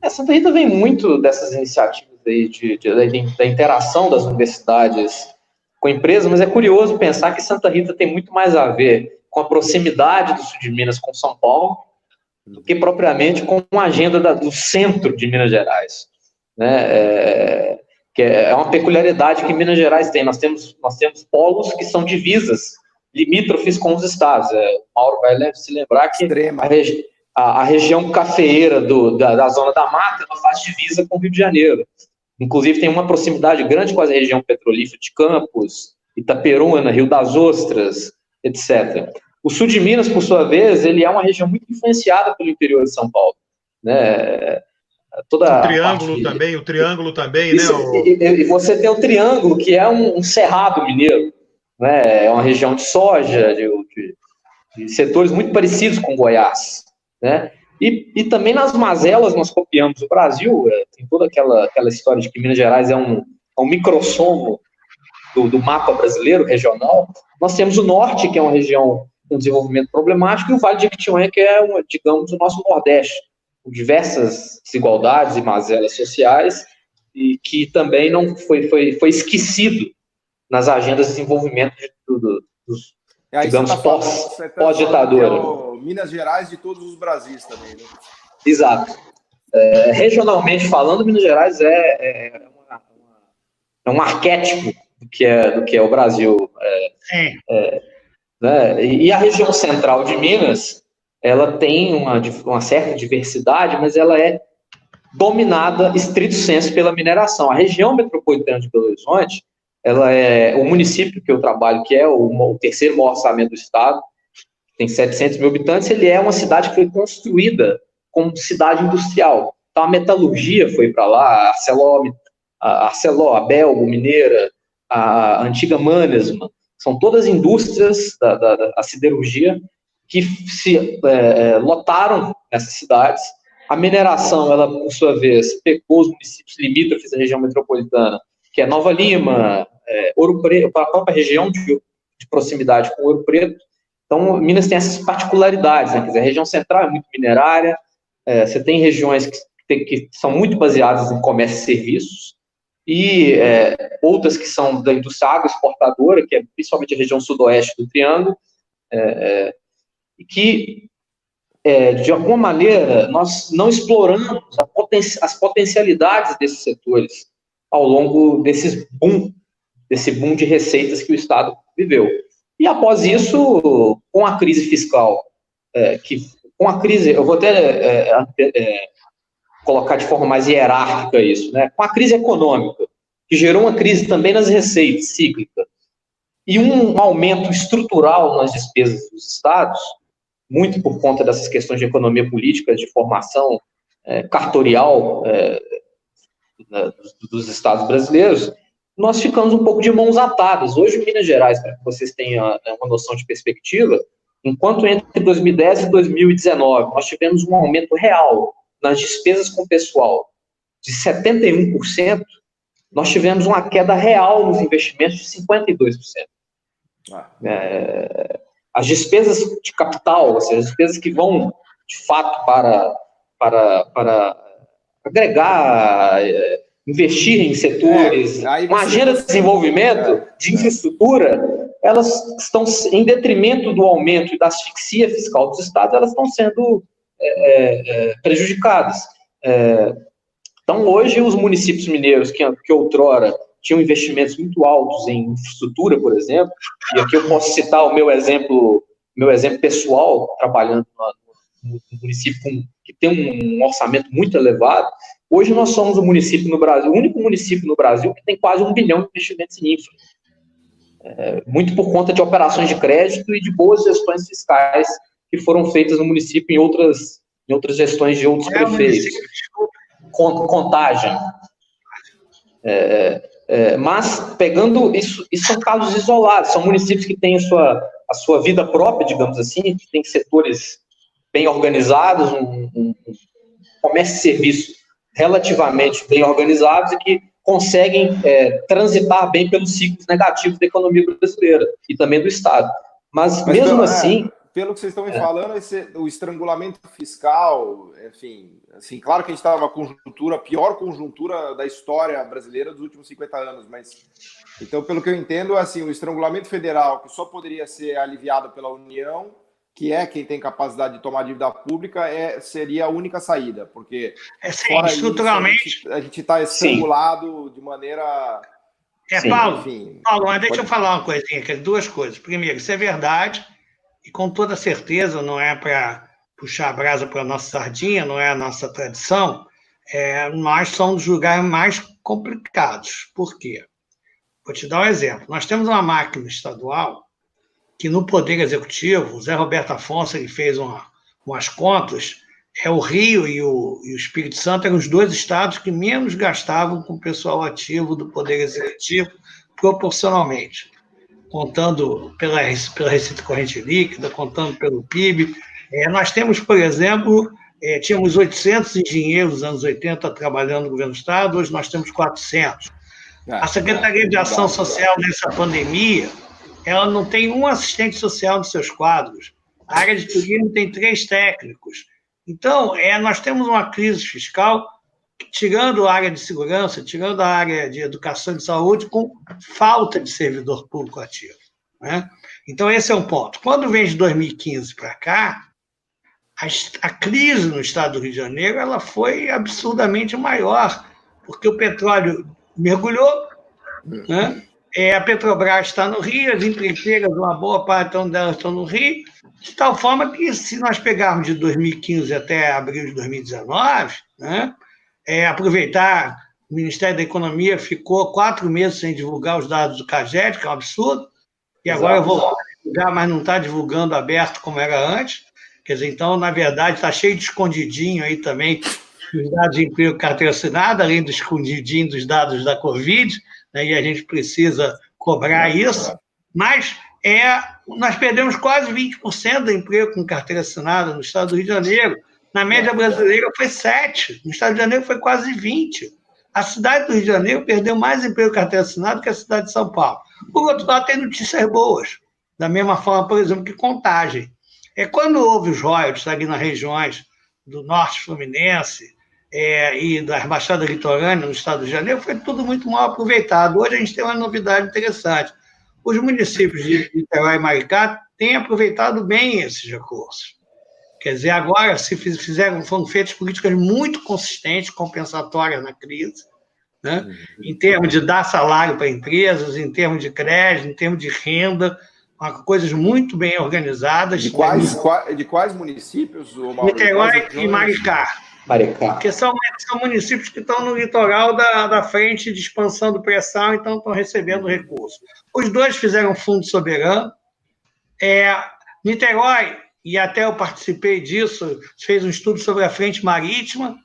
Santa Rita vem muito dessas iniciativas aí da interação das universidades com empresas, mas é curioso pensar que Santa Rita tem muito mais a ver com a proximidade do sul de Minas com São Paulo do que propriamente com a agenda do centro de Minas Gerais. né? Que é uma peculiaridade que Minas Gerais tem. Nós temos polos que são divisas, limítrofes com os estados. O Mauro vai se lembrar que a região cafeeira da Zona da Mata, ela faz divisa com o Rio de Janeiro. Inclusive, tem uma proximidade grande com a região petrolífera de Campos, Itaperuna, Rio das Ostras, etc. O sul de Minas, por sua vez, ele é uma região muito influenciada pelo interior de São Paulo, né? O Triângulo também, isso, né? E você tem o Triângulo, que é um cerrado mineiro, né? É uma região de soja, de setores muito parecidos com Goiás, né? E também nas mazelas nós copiamos o Brasil. Tem toda aquela história de que Minas Gerais é um microssomo do mapa brasileiro, regional. Nós temos o norte, que é uma região com desenvolvimento problemático, e o Vale de Jequitinhonha, que é, digamos, o nosso nordeste, com diversas desigualdades e mazelas sociais, e que também não foi esquecido nas agendas de desenvolvimento dos, digamos, pós-ditadura. Minas Gerais de todos os Brasis também, né? Exato. Regionalmente falando, Minas Gerais é um arquétipo do que é o Brasil. Né? E a região central de Minas, ela tem uma certa diversidade, mas ela é dominada, estrito sensu, pela mineração. A região metropolitana de Belo Horizonte, ela é o município que eu trabalho, que é o terceiro maior orçamento do estado, tem 700 mil habitantes, ele é uma cidade que foi construída como cidade industrial. Então, a metalurgia foi para lá, a Arcelor, a Belgo, Mineira, a antiga Mannesmann, são todas indústrias da siderurgia que se lotaram nessas cidades. A mineração, ela, por sua vez, pegou os municípios limítrofes da região metropolitana, que é Nova Lima, Ouro Preto, a própria região de proximidade com Ouro Preto. Então, Minas tem essas particularidades, né? Quer dizer, a região central é muito minerária, você tem regiões que são muito baseadas em comércio e serviços, e outras que são da indústria agroexportadora, que é principalmente a região sudoeste do Triângulo, e que, de alguma maneira, nós não exploramos as potencialidades desses setores ao longo desse boom de receitas que o Estado viveu. E após isso, com a crise fiscal, eu vou até colocar de forma mais hierárquica isso, né? Com a crise econômica, que gerou uma crise também nas receitas, cíclica, e um aumento estrutural nas despesas dos estados, muito por conta dessas questões de economia política, de formação cartorial dos estados brasileiros, nós ficamos um pouco de mãos atadas. Hoje, Minas Gerais, para que vocês tenham uma noção de perspectiva, enquanto entre 2010 e 2019 nós tivemos um aumento real nas despesas com pessoal de 71%, nós tivemos uma queda real nos investimentos de 52%. As despesas de capital, ou seja, as despesas que vão, de fato, para agregar, investir em setores, uma agenda de desenvolvimento, de infraestrutura, elas estão, em detrimento do aumento e da asfixia fiscal dos estados, elas estão sendo prejudicadas. Então, hoje, os municípios mineiros que outrora tinham investimentos muito altos em infraestrutura, por exemplo, e aqui eu posso citar o meu exemplo pessoal, trabalhando no município que tem um orçamento muito elevado. Hoje nós somos o único município no Brasil que tem quase 1 bilhão de investimentos em infra. Muito por conta de operações de crédito e de boas gestões fiscais que foram feitas no município em outras gestões de outros prefeitos. Contagem. Mas, pegando isso são casos isolados, são municípios que têm a sua vida própria, digamos assim, que têm setores bem organizados, um comércio e serviço relativamente bem organizados e que conseguem transitar bem pelos ciclos negativos da economia brasileira e também do Estado. Mas mesmo assim... Pelo que vocês estão me falando, o estrangulamento fiscal, enfim, assim, claro que a gente está numa pior conjuntura da história brasileira dos últimos 50 anos, mas, então, pelo que eu entendo, assim, o estrangulamento federal, que só poderia ser aliviado pela União, que é quem tem capacidade de tomar dívida pública, seria a única saída, porque sim, fora estruturalmente isso, a gente está estrangulado de maneira... Paulo, enfim, Paulo, mas deixa eu falar uma coisinha, duas coisas. Primeiro, isso é verdade, e com toda certeza não é para puxar a brasa para a nossa sardinha, não é a nossa tradição, nós somos os lugares mais complicados. Por quê? Vou te dar um exemplo. Nós temos uma máquina estadual que no Poder Executivo, o Zé Roberto Afonso ele fez umas contas, o Rio e o Espírito Santo eram os 2 estados que menos gastavam com o pessoal ativo do Poder Executivo proporcionalmente, contando pela receita corrente líquida, contando pelo PIB. Nós temos, por exemplo, tínhamos 800 engenheiros nos anos 80 trabalhando no governo do Estado, hoje nós temos 400. A Secretaria de Ação Social nessa pandemia, ela não tem um assistente social nos seus quadros. A área de turismo tem 3 técnicos. Então, nós temos uma crise fiscal, tirando a área de segurança, tirando a área de educação e de saúde, com falta de servidor público ativo, né? Então, esse é um ponto. Quando vem de 2015 para cá, a crise no estado do Rio de Janeiro ela foi absurdamente maior, porque o petróleo mergulhou, né? A Petrobras está no Rio, as empreiteiras, uma boa parte delas estão no Rio, de tal forma que, se nós pegarmos de 2015 até abril de 2019, né, aproveitar, o Ministério da Economia ficou 4 meses sem divulgar os dados do CAGED, que é um absurdo, e agora voltou a divulgar, mas não está divulgando aberto como era antes. Quer dizer, então, na verdade, está cheio de escondidinho aí também os dados de emprego carteira assinada, além do escondidinho dos dados da Covid, né, e a gente precisa cobrar isso, mas nós perdemos quase 20% do emprego com carteira assinada no estado do Rio de Janeiro. Na média brasileira foi 7%, no estado do Rio de Janeiro foi quase 20%. A cidade do Rio de Janeiro perdeu mais emprego com carteira assinada que a cidade de São Paulo. Por outro lado, tem notícias boas, da mesma forma, por exemplo, que Contagem. Quando houve os royalties ali nas regiões do Norte Fluminense e da Baixada Litorânea, no estado do Rio de Janeiro, foi tudo muito mal aproveitado. Hoje a gente tem uma novidade interessante. Os municípios de Niterói e Maricá têm aproveitado bem esses recursos. Quer dizer, agora foram feitas políticas muito consistentes, compensatórias na crise, né? Em termos de dar salário para empresas, em termos de crédito, em termos de renda, coisas muito bem organizadas. De quais municípios, Mauro? Niterói e Maricá. Porque são municípios que estão no litoral da frente de expansão do pré-sal, então estão recebendo recursos. Os 2 fizeram fundo soberano. Niterói, e até eu participei disso, fez um estudo sobre a frente marítima,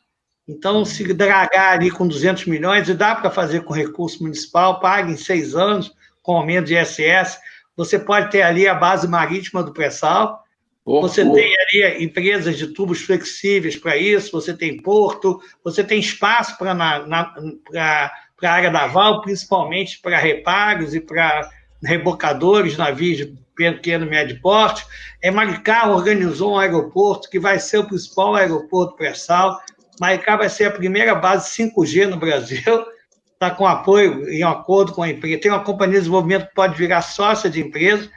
então se dragar ali com 200 milhões, e dá para fazer com recurso municipal, paga em 6 anos, com aumento de ISS, você pode ter ali a base marítima do pré-sal, você tem ali empresas de tubos flexíveis para isso, você tem porto, você tem espaço para a área naval, principalmente para reparos e para rebocadores, navios de pequeno e médio porte. Maricá organizou um aeroporto que vai ser o principal aeroporto pré-sal. Maricá vai ser a primeira base 5G no Brasil, está com apoio, em acordo com a empresa. Tem uma companhia de desenvolvimento que pode virar sócia de empresa.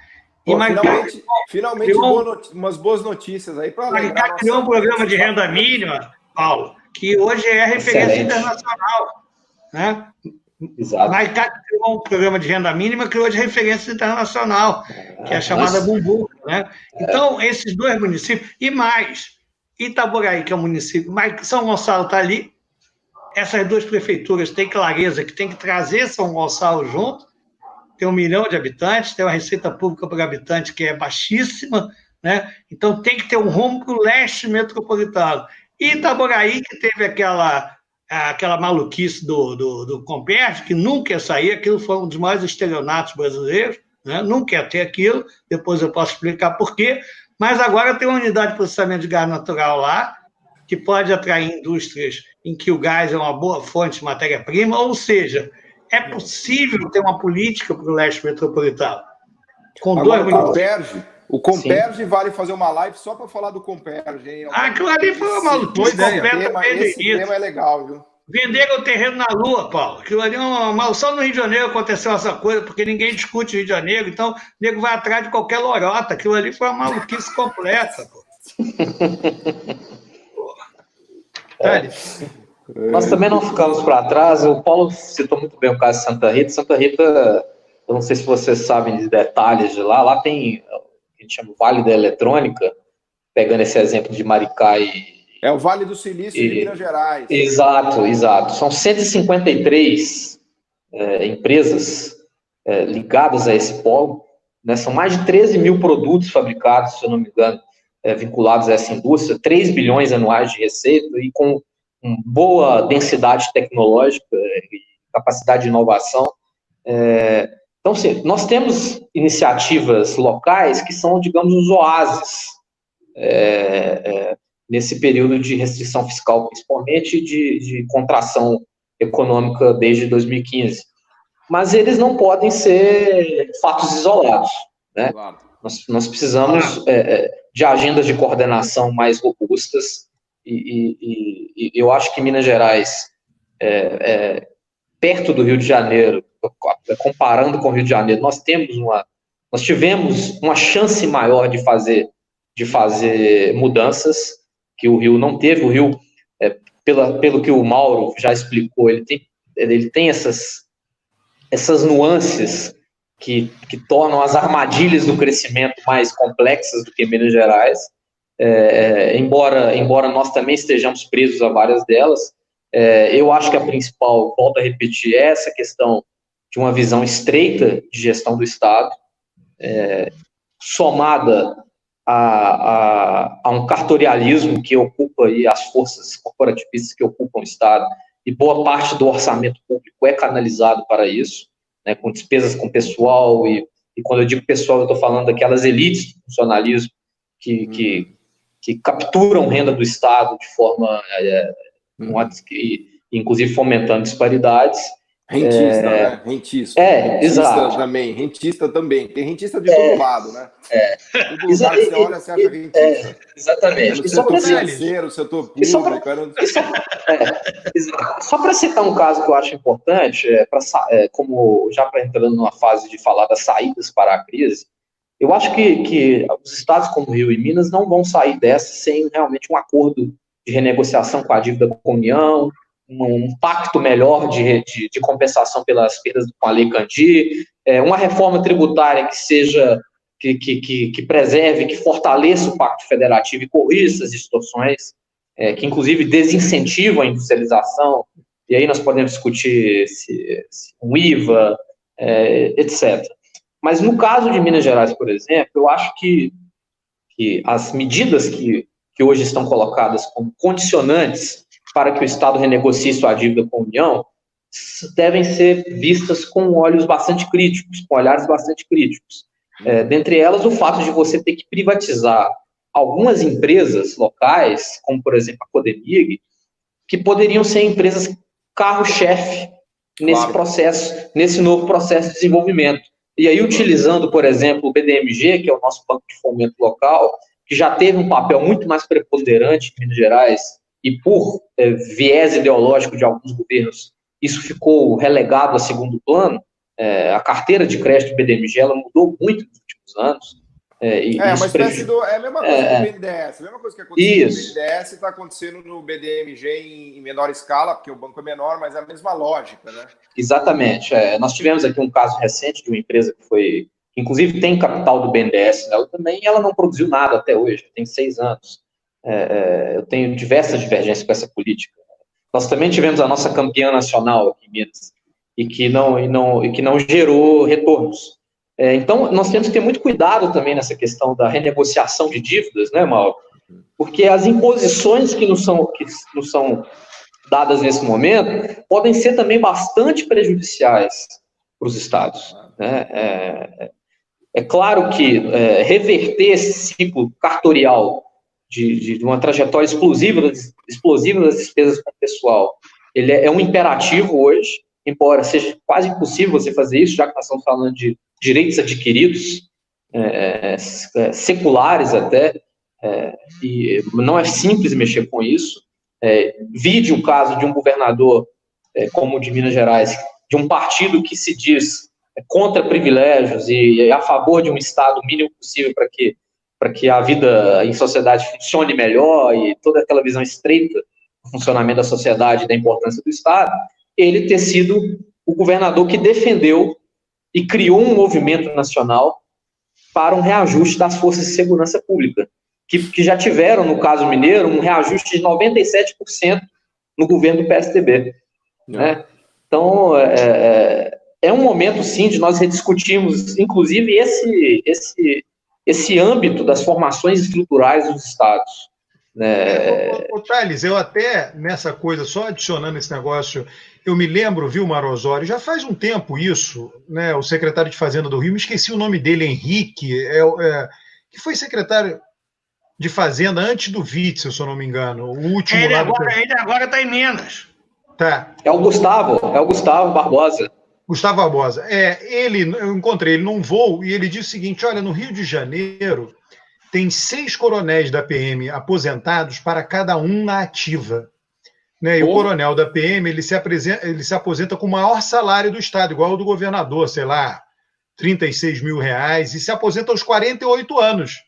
E Maricá, finalmente umas boas notícias aí para lembrar. Maricá criou um programa de renda mínima, Paulo, que hoje é referência internacional, né? Exato. Maricá criou um programa de renda mínima que hoje é referência internacional, que é a chamada Bumbum, né? Então, esses 2 municípios, e mais, Itaboraí, que é um município, mas São Gonçalo está ali, essas 2 prefeituras têm clareza que tem que trazer São Gonçalo junto, tem 1 milhão de habitantes, tem uma receita pública por habitante que é baixíssima, né? Então tem que ter um rumo para o leste metropolitano. E Itaboraí, que teve aquela maluquice do Comperj, que nunca ia sair, aquilo foi um dos maiores estelionatos brasileiros, né? Nunca ia ter aquilo, depois eu posso explicar por quê, mas agora tem uma unidade de processamento de gás natural lá, que pode atrair indústrias em que o gás é uma boa fonte de matéria-prima, ou seja, é possível ter uma política para o leste metropolitano. O Comperj vale fazer uma live só para falar do Comperj, hein? Aquilo ali foi uma maluquice. Esse tema é legal, viu? Venderam o terreno na Lua, Paulo. Aquilo ali é uma mal. Só no Rio de Janeiro aconteceu essa coisa, porque ninguém discute o Rio de Janeiro, então o nego vai atrás de qualquer lorota. Aquilo ali foi uma maluquice completa, pô. Nós também não ficamos para trás. O Paulo citou muito bem o caso de Santa Rita. Santa Rita, eu não sei se vocês sabem de detalhes de lá. Lá tem, a gente chama o Vale da Eletrônica, pegando esse exemplo de Maricá e... É o Vale do Silício de Minas Gerais. Exato. São 153 empresas ligadas a esse polo, né? São mais de 13 mil produtos fabricados, se eu não me engano, vinculados a essa indústria, 3 bilhões anuais de receita e com boa densidade tecnológica e capacidade de inovação. Então, sim, nós temos iniciativas locais que são, digamos, os oásis nesse período de restrição fiscal, principalmente de contração econômica desde 2015. Mas eles não podem ser fatos isolados, né? Claro. Nós precisamos de agendas de coordenação mais robustas e eu acho que Minas Gerais, perto do Rio de Janeiro, comparando com o Rio de Janeiro, nós tivemos uma chance maior de fazer mudanças que o Rio não teve. O Rio, pelo que o Mauro já explicou, ele tem essas nuances que tornam as armadilhas do crescimento mais complexas do que Minas Gerais, embora nós também estejamos presos a várias delas. Eu acho que a principal, volto a repetir, é essa questão de uma visão estreita de gestão do Estado, somada a um cartorialismo que ocupa aí as forças corporativistas que ocupam o Estado, e boa parte do orçamento público é canalizado para isso, né, com despesas com pessoal, e quando eu digo pessoal, eu estou falando daquelas elites do funcionalismo que capturam renda do Estado de forma, inclusive fomentando disparidades. Rentista, né? Rentista. Exato. Rentista também. Tem rentista de todo lado, né? Todo lugar que você olha, você acha rentista. Exatamente. No setor financeiro, setor público. Só para citar um caso que eu acho importante, como já entrando numa fase de falar das saídas para a crise, eu acho que os estados como Rio e Minas não vão sair dessa sem realmente um acordo de renegociação com a dívida com a União, um pacto melhor de compensação pelas perdas com a Lei Candir, uma reforma tributária que seja, que preserve, que fortaleça o pacto federativo e corrija essas distorções, que inclusive desincentivam a industrialização, e aí nós podemos discutir um IVA, etc. Mas no caso de Minas Gerais, por exemplo, eu acho que as medidas que hoje estão colocadas como condicionantes para que o Estado renegocie sua dívida com a União, devem ser vistas com olhares bastante críticos. Dentre elas, o fato de você ter que privatizar algumas empresas locais, como, por exemplo, a Codemig, que poderiam ser empresas carro-chefe nesse novo processo de desenvolvimento. E aí, utilizando, por exemplo, o BDMG, que é o nosso banco de fomento local, que já teve um papel muito mais preponderante em Minas Gerais, e por viés ideológico de alguns governos, isso ficou relegado a segundo plano. A carteira de crédito do BDMG ela mudou muito nos últimos anos. Mas é a mesma coisa que o BNDES. A mesma coisa que aconteceu no BNDES está acontecendo no BDMG em menor escala, porque o banco é menor, mas é a mesma lógica, né? Exatamente. Nós tivemos aqui um caso recente de uma empresa que inclusive tem capital do BNDES nela também, e ela não produziu nada até hoje, tem 6 anos. Eu tenho diversas divergências com essa política. Nós também tivemos a nossa campeã nacional aqui em Minas, e que não gerou retornos. Então, nós temos que ter muito cuidado também nessa questão da renegociação de dívidas, né, Mauro? Porque as imposições que nos são dadas nesse momento podem ser também bastante prejudiciais para os estados, né? É claro que reverter esse ciclo cartorial de uma trajetória explosiva das despesas com o pessoal, ele é um imperativo hoje, embora seja quase impossível você fazer isso, já que nós estamos falando de direitos adquiridos, seculares até, e não é simples mexer com isso. Vide o caso de um governador como o de Minas Gerais, de um partido que se diz contra privilégios e a favor de um Estado mínimo possível para que a vida em sociedade funcione melhor e toda aquela visão estreita do funcionamento da sociedade e da importância do Estado, ele ter sido o governador que defendeu e criou um movimento nacional para um reajuste das forças de segurança pública, que já tiveram, no caso mineiro, um reajuste de 97% no governo do PSDB. Né? Então, é um momento, sim, de nós rediscutirmos, inclusive, esse âmbito das formações estruturais dos estados. Thales, eu até, nessa coisa, só adicionando esse negócio, eu me lembro, viu, Mário Osório, já faz um tempo isso, né, o secretário de Fazenda do Rio, me esqueci o nome dele, Henrique, que foi secretário de Fazenda antes do Witzel, se eu não me engano. O último ele agora está em Minas. Tá. É o Gustavo Barbosa. Gustavo Barbosa. Eu encontrei ele num voo e ele disse o seguinte: olha, no Rio de Janeiro tem 6 coronéis da PM aposentados para cada um na ativa. Né? E o coronel da PM ele se aposenta com o maior salário do Estado, igual ao do governador, sei lá, R$36 mil, e se aposenta aos 48 anos.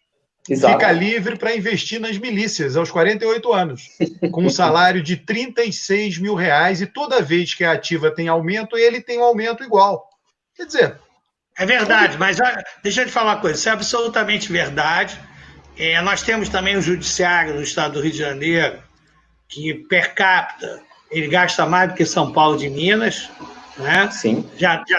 Exato. Fica livre para investir nas milícias aos 48 anos, com um salário de R$36 mil, e toda vez que a ativa tem aumento, ele tem um aumento igual. Quer dizer... É verdade, mas deixa eu te falar uma coisa, isso é absolutamente verdade. Nós temos também o judiciário no estado do Rio de Janeiro, que per capita ele gasta mais do que São Paulo de Minas, né? Sim.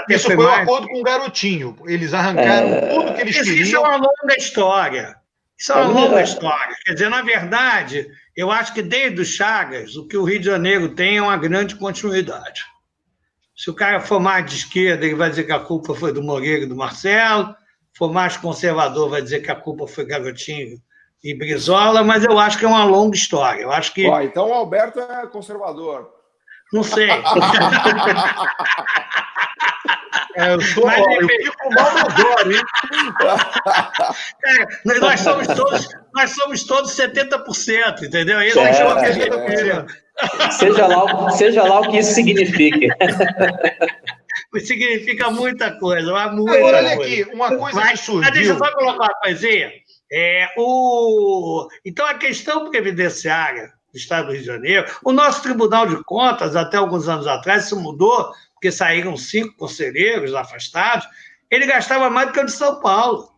Isso foi um acordo com o Garotinho. Eles arrancaram tudo que eles queriam. Isso é uma longa história. Isso é uma longa história. Quer dizer, na verdade, eu acho que desde o Chagas, o que o Rio de Janeiro tem é uma grande continuidade. Se o cara for mais de esquerda, ele vai dizer que a culpa foi do Moreira e do Marcelo. For mais conservador, vai dizer que a culpa foi Garotinho e Brizola, mas eu acho que é uma longa história. Eu acho que... Então o Alberto é conservador. Não sei. Eu fico mal no dor, hein? Nós somos todos 70%, entendeu? Ele seja lá o que isso signifique. Significa muita coisa, olha aqui, uma coisa que surgiu... Mas deixa eu só colocar uma coisinha. Então, a questão previdenciária do Estado do Rio de Janeiro, o nosso Tribunal de Contas, até alguns anos atrás, isso mudou, porque saíram 5 conselheiros afastados, ele gastava mais do que o de São Paulo.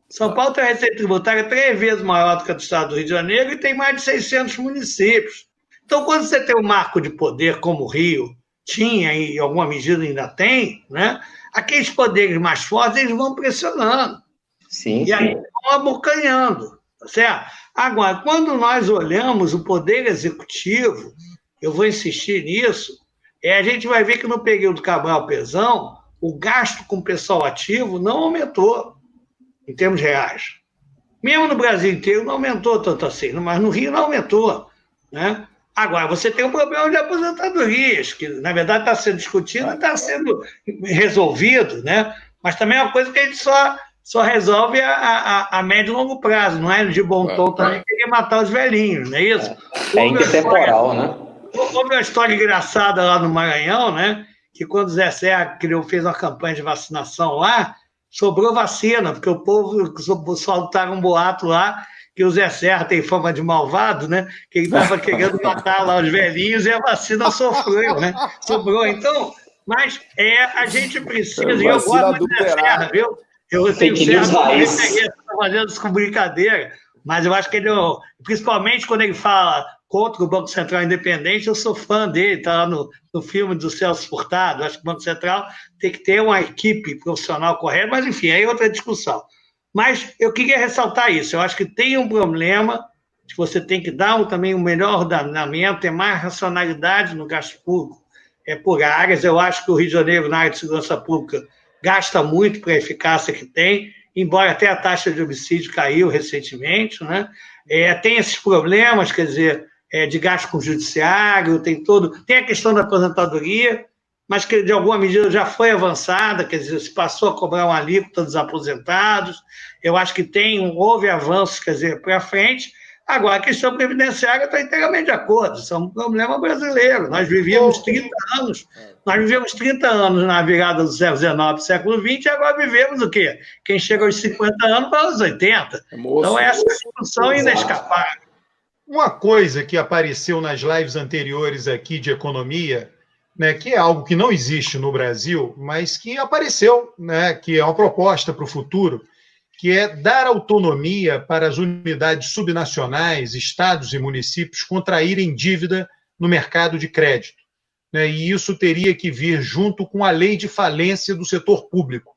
São Paulo tem a receita tributária 3 vezes maior do que a do Estado do Rio de Janeiro e tem mais de 600 municípios. Então, quando você tem um marco de poder como o Rio tinha e em alguma medida ainda tem, né? Aqueles poderes mais fortes, eles vão pressionando. Sim, e aí vão abocanhando, tá certo? Agora, quando nós olhamos o poder executivo, eu vou insistir nisso, a gente vai ver que no período Cabral-Pezão, o gasto com pessoal ativo não aumentou, em termos reais. Mesmo no Brasil inteiro não aumentou tanto assim, mas no Rio não aumentou, né? Agora, você tem um problema de aposentadorias, que, na verdade, está sendo discutido e está sendo resolvido, né? Mas também é uma coisa que a gente só resolve a médio e longo prazo, não é de bom tom também querer matar os velhinhos, não é isso? É intemporal, né? Houve uma história engraçada lá no Maranhão, né? Que quando o Zé Serra fez uma campanha de vacinação lá, sobrou vacina, porque o povo soltaram um boato lá que o Zé Serra tem fama de malvado, né? Que ele estava querendo matar lá os velhinhos e a vacina sobrou, né? Sobrou. Então, mas a gente precisa, e eu gosto muito do Zé Serra, viu? Eu tenho Serra, eu estou fazendo isso com brincadeira, mas eu acho que ele, principalmente quando ele fala contra o Banco Central Independente, eu sou fã dele, está lá no filme do Celso Furtado. Acho que o Banco Central tem que ter uma equipe profissional correta, mas enfim, aí é outra discussão. Mas eu queria ressaltar isso, eu acho que tem um problema, que você tem que dar também um melhor ordenamento, ter mais racionalidade no gasto público por áreas. Eu acho que o Rio de Janeiro, na área de segurança pública, gasta muito para a eficácia que tem, embora até a taxa de homicídio caiu recentemente, né? Tem esses problemas, quer dizer, de gasto com o judiciário, tem a questão da aposentadoria, mas que de alguma medida já foi avançada, quer dizer, se passou a cobrar uma alíquota dos aposentados. Eu acho que houve avanços, quer dizer, para frente. Agora, a questão previdenciária, eu estou inteiramente de acordo, isso é um problema brasileiro. Nós vivíamos 30 anos na virada do século XIX para o século XX, e agora vivemos o quê? Quem chega aos 50 anos para os 80. Então, essa discussão ainda é inescapável. Uma coisa que apareceu nas lives anteriores aqui de economia, né, que é algo que não existe no Brasil, mas que apareceu, né, que é uma proposta para o futuro, que é dar autonomia para as unidades subnacionais, estados e municípios contraírem dívida no mercado de crédito, né, e isso teria que vir junto com a lei de falência do setor público.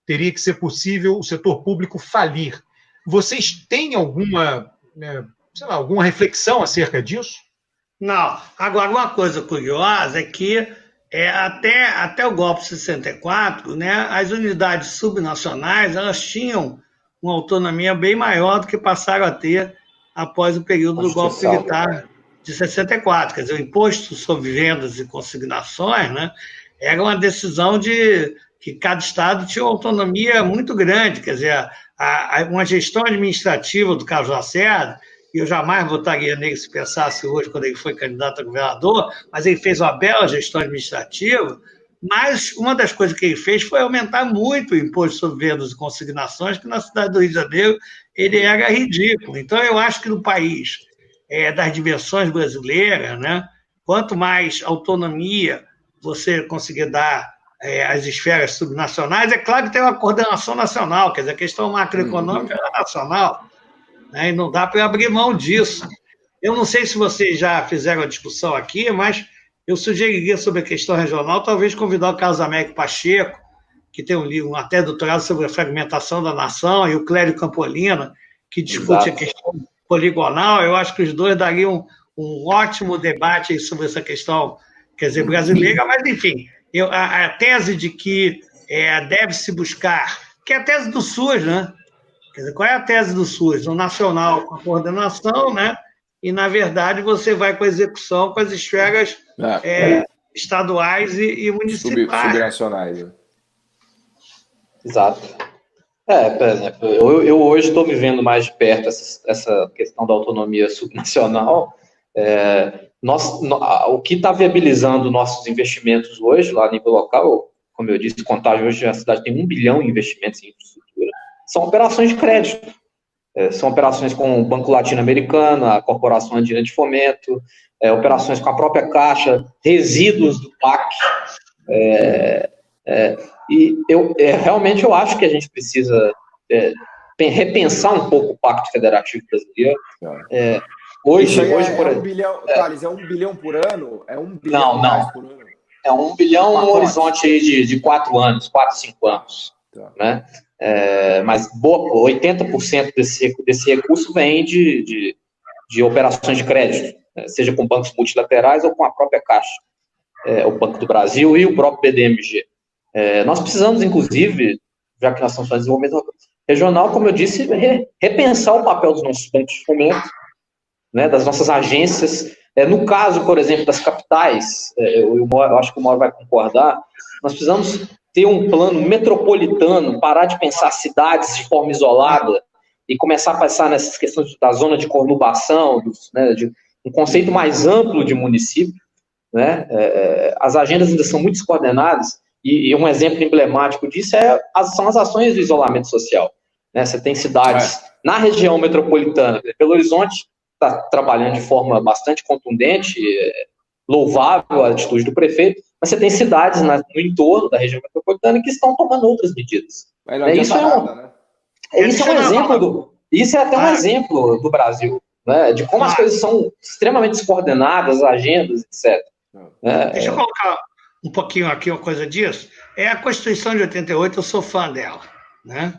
Teria que ser possível o setor público falir. Vocês têm alguma, alguma reflexão acerca disso? Não. Agora, uma coisa curiosa é que até o golpe de 64, né, as unidades subnacionais elas tinham uma autonomia bem maior do que passaram a ter após o período do golpe militar de 64. Quer dizer, o imposto sobre vendas e consignações, né, era uma decisão de que cada estado tinha uma autonomia muito grande. Quer dizer, uma gestão administrativa do Carlos Lacerda, e eu jamais votaria nele se pensasse hoje, quando ele foi candidato a governador, mas ele fez uma bela gestão administrativa, mas uma das coisas que ele fez foi aumentar muito o imposto sobre vendas e consignações, que na cidade do Rio de Janeiro ele era ridículo. Então, eu acho que no país das dimensões brasileiras, né, quanto mais autonomia você conseguir dar às esferas subnacionais, é claro que tem uma coordenação nacional, quer dizer, a questão macroeconômica é nacional, né, e não dá para abrir mão disso. Eu não sei se vocês já fizeram a discussão aqui, mas eu sugeriria sobre a questão regional, talvez convidar o Carlos Américo Pacheco, que tem um livro, até doutorado sobre a fragmentação da nação, e o Clério Campolina, que discute a questão poligonal. Eu acho que os dois dariam um ótimo debate sobre essa questão, quer dizer, brasileira, mas, enfim, a tese de que deve-se buscar, que é a tese do SUS, né? Quer dizer, qual é a tese do SUS? O nacional com a coordenação, né? E, na verdade, você vai com a execução com as esferas estaduais e municipais. Subnacionais. Exato. Por exemplo, eu hoje estou vivendo mais de perto essa questão da autonomia subnacional. O que está viabilizando nossos investimentos hoje, lá a nível local, como eu disse, Contagem hoje a cidade tem 1 bilhão em investimentos em infraestrutura, são operações de crédito. São operações com o Banco Latino-Americano, a Corporação Andina de Fomento, operações com a própria Caixa, resíduos do PAC. Realmente eu acho que a gente precisa repensar um pouco o Pacto Federativo Brasileiro. Hoje, por exemplo... Thales, é 1 bilhão por ano? É 1 bilhão mais por ano? É 1 bilhão no horizonte aí de 4 anos, 4, 5 anos. Tá. Né? Mas 80% desse recurso vem de operações de crédito, seja com bancos multilaterais ou com a própria Caixa, o Banco do Brasil e o próprio BDMG. Nós precisamos, inclusive, já que nós estamos fazendo desenvolvimento regional, como eu disse, repensar o papel dos nossos bancos de fomento, né, das nossas agências. No caso, por exemplo, das capitais, eu acho que o Mauro vai concordar, nós precisamos ter um plano metropolitano, parar de pensar cidades de forma isolada e começar a pensar nessas questões da zona de conurbação, de um conceito mais amplo de município. Né? As agendas ainda são muito descoordenadas e um exemplo emblemático disso são as ações do isolamento social. Né? Você tem cidades na região metropolitana, Belo Horizonte está trabalhando de forma bastante contundente, louvável a atitude do prefeito, mas você tem cidades no entorno da região metropolitana que estão tomando outras medidas. Isso é até um exemplo do Brasil, né, de como as coisas são extremamente descoordenadas, agendas, etc. Deixa eu colocar um pouquinho aqui uma coisa disso. A Constituição de 88, eu sou fã dela, né?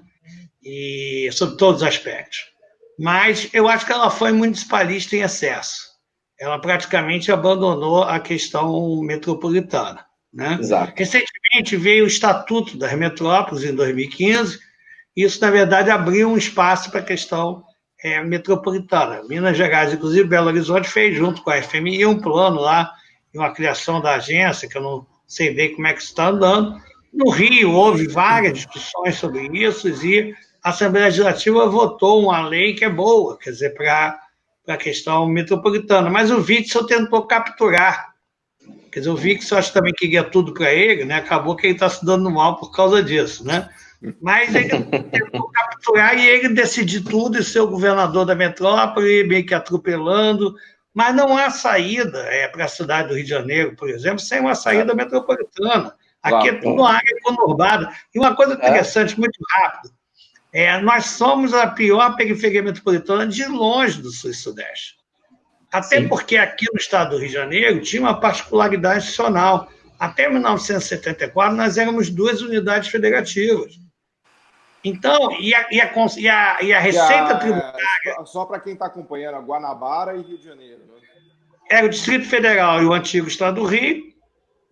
E sobre todos os aspectos. Mas eu acho que ela foi municipalista em excesso. Ela praticamente abandonou a questão metropolitana. Né? Exato. Recentemente veio o Estatuto das Metrópoles, em 2015, e isso, na verdade, abriu um espaço para a questão metropolitana. Minas Gerais, inclusive, Belo Horizonte fez, junto com a FMI, um plano lá, e uma criação da agência, que eu não sei bem como é que está andando. No Rio, houve várias discussões sobre isso, e a Assembleia Legislativa votou uma lei que é boa, quer dizer, para para a questão metropolitana. Mas o Witzel tentou capturar. Quer dizer, o Witzel acho que também queria tudo para ele, né? Acabou que ele está se dando mal por causa disso, né? Mas ele tentou capturar e ele decidir tudo e ser o governador da metrópole, meio que atropelando. Mas não há saída para a cidade do Rio de Janeiro, por exemplo, sem uma saída metropolitana. Aqui é tudo uma área conurbada. E uma coisa interessante, muito rápido, nós somos a pior periferia metropolitana de longe do Sul e Sudeste. Até porque aqui no estado do Rio de Janeiro tinha uma particularidade institucional. Até 1974, nós éramos 2 unidades federativas. Então, e a receita tributária... Só para quem está acompanhando, a Guanabara e Rio de Janeiro. Né? Era o Distrito Federal e o antigo Estado do Rio,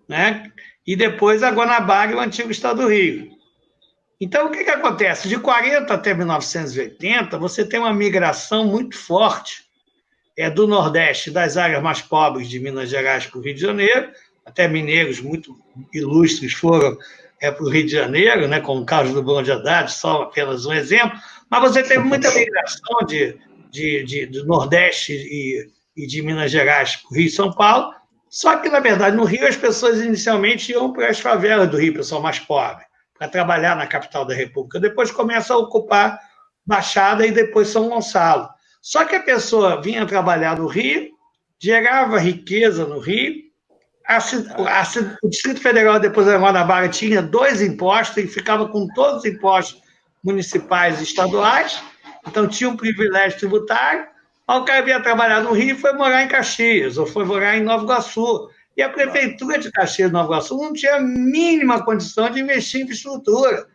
né? E depois a Guanabara e o antigo Estado do Rio. Então, o que acontece? De 40 até 1980, você tem uma migração muito forte do Nordeste, das áreas mais pobres de Minas Gerais para o Rio de Janeiro, até mineiros muito ilustres foram para o Rio de Janeiro, né, como o caso do Bruno de Haddad, só apenas um exemplo, mas você teve muita migração do Nordeste e de Minas Gerais para o Rio e São Paulo, só que, na verdade, no Rio as pessoas inicialmente iam para as favelas do Rio, pessoal mais pobre, para trabalhar na capital da República. Depois começa a ocupar Baixada e depois São Gonçalo. Só que a pessoa vinha trabalhar no Rio, gerava riqueza no Rio, o Distrito Federal, depois da Guanabara, tinha 2 impostos e ficava com todos os impostos municipais e estaduais, então tinha um privilégio tributário. O cara vinha trabalhar no Rio e foi morar em Caxias, ou foi morar em Nova Iguaçu. E a prefeitura de Caxias e Nova Iguaçu não tinha a mínima condição de investir em infraestrutura.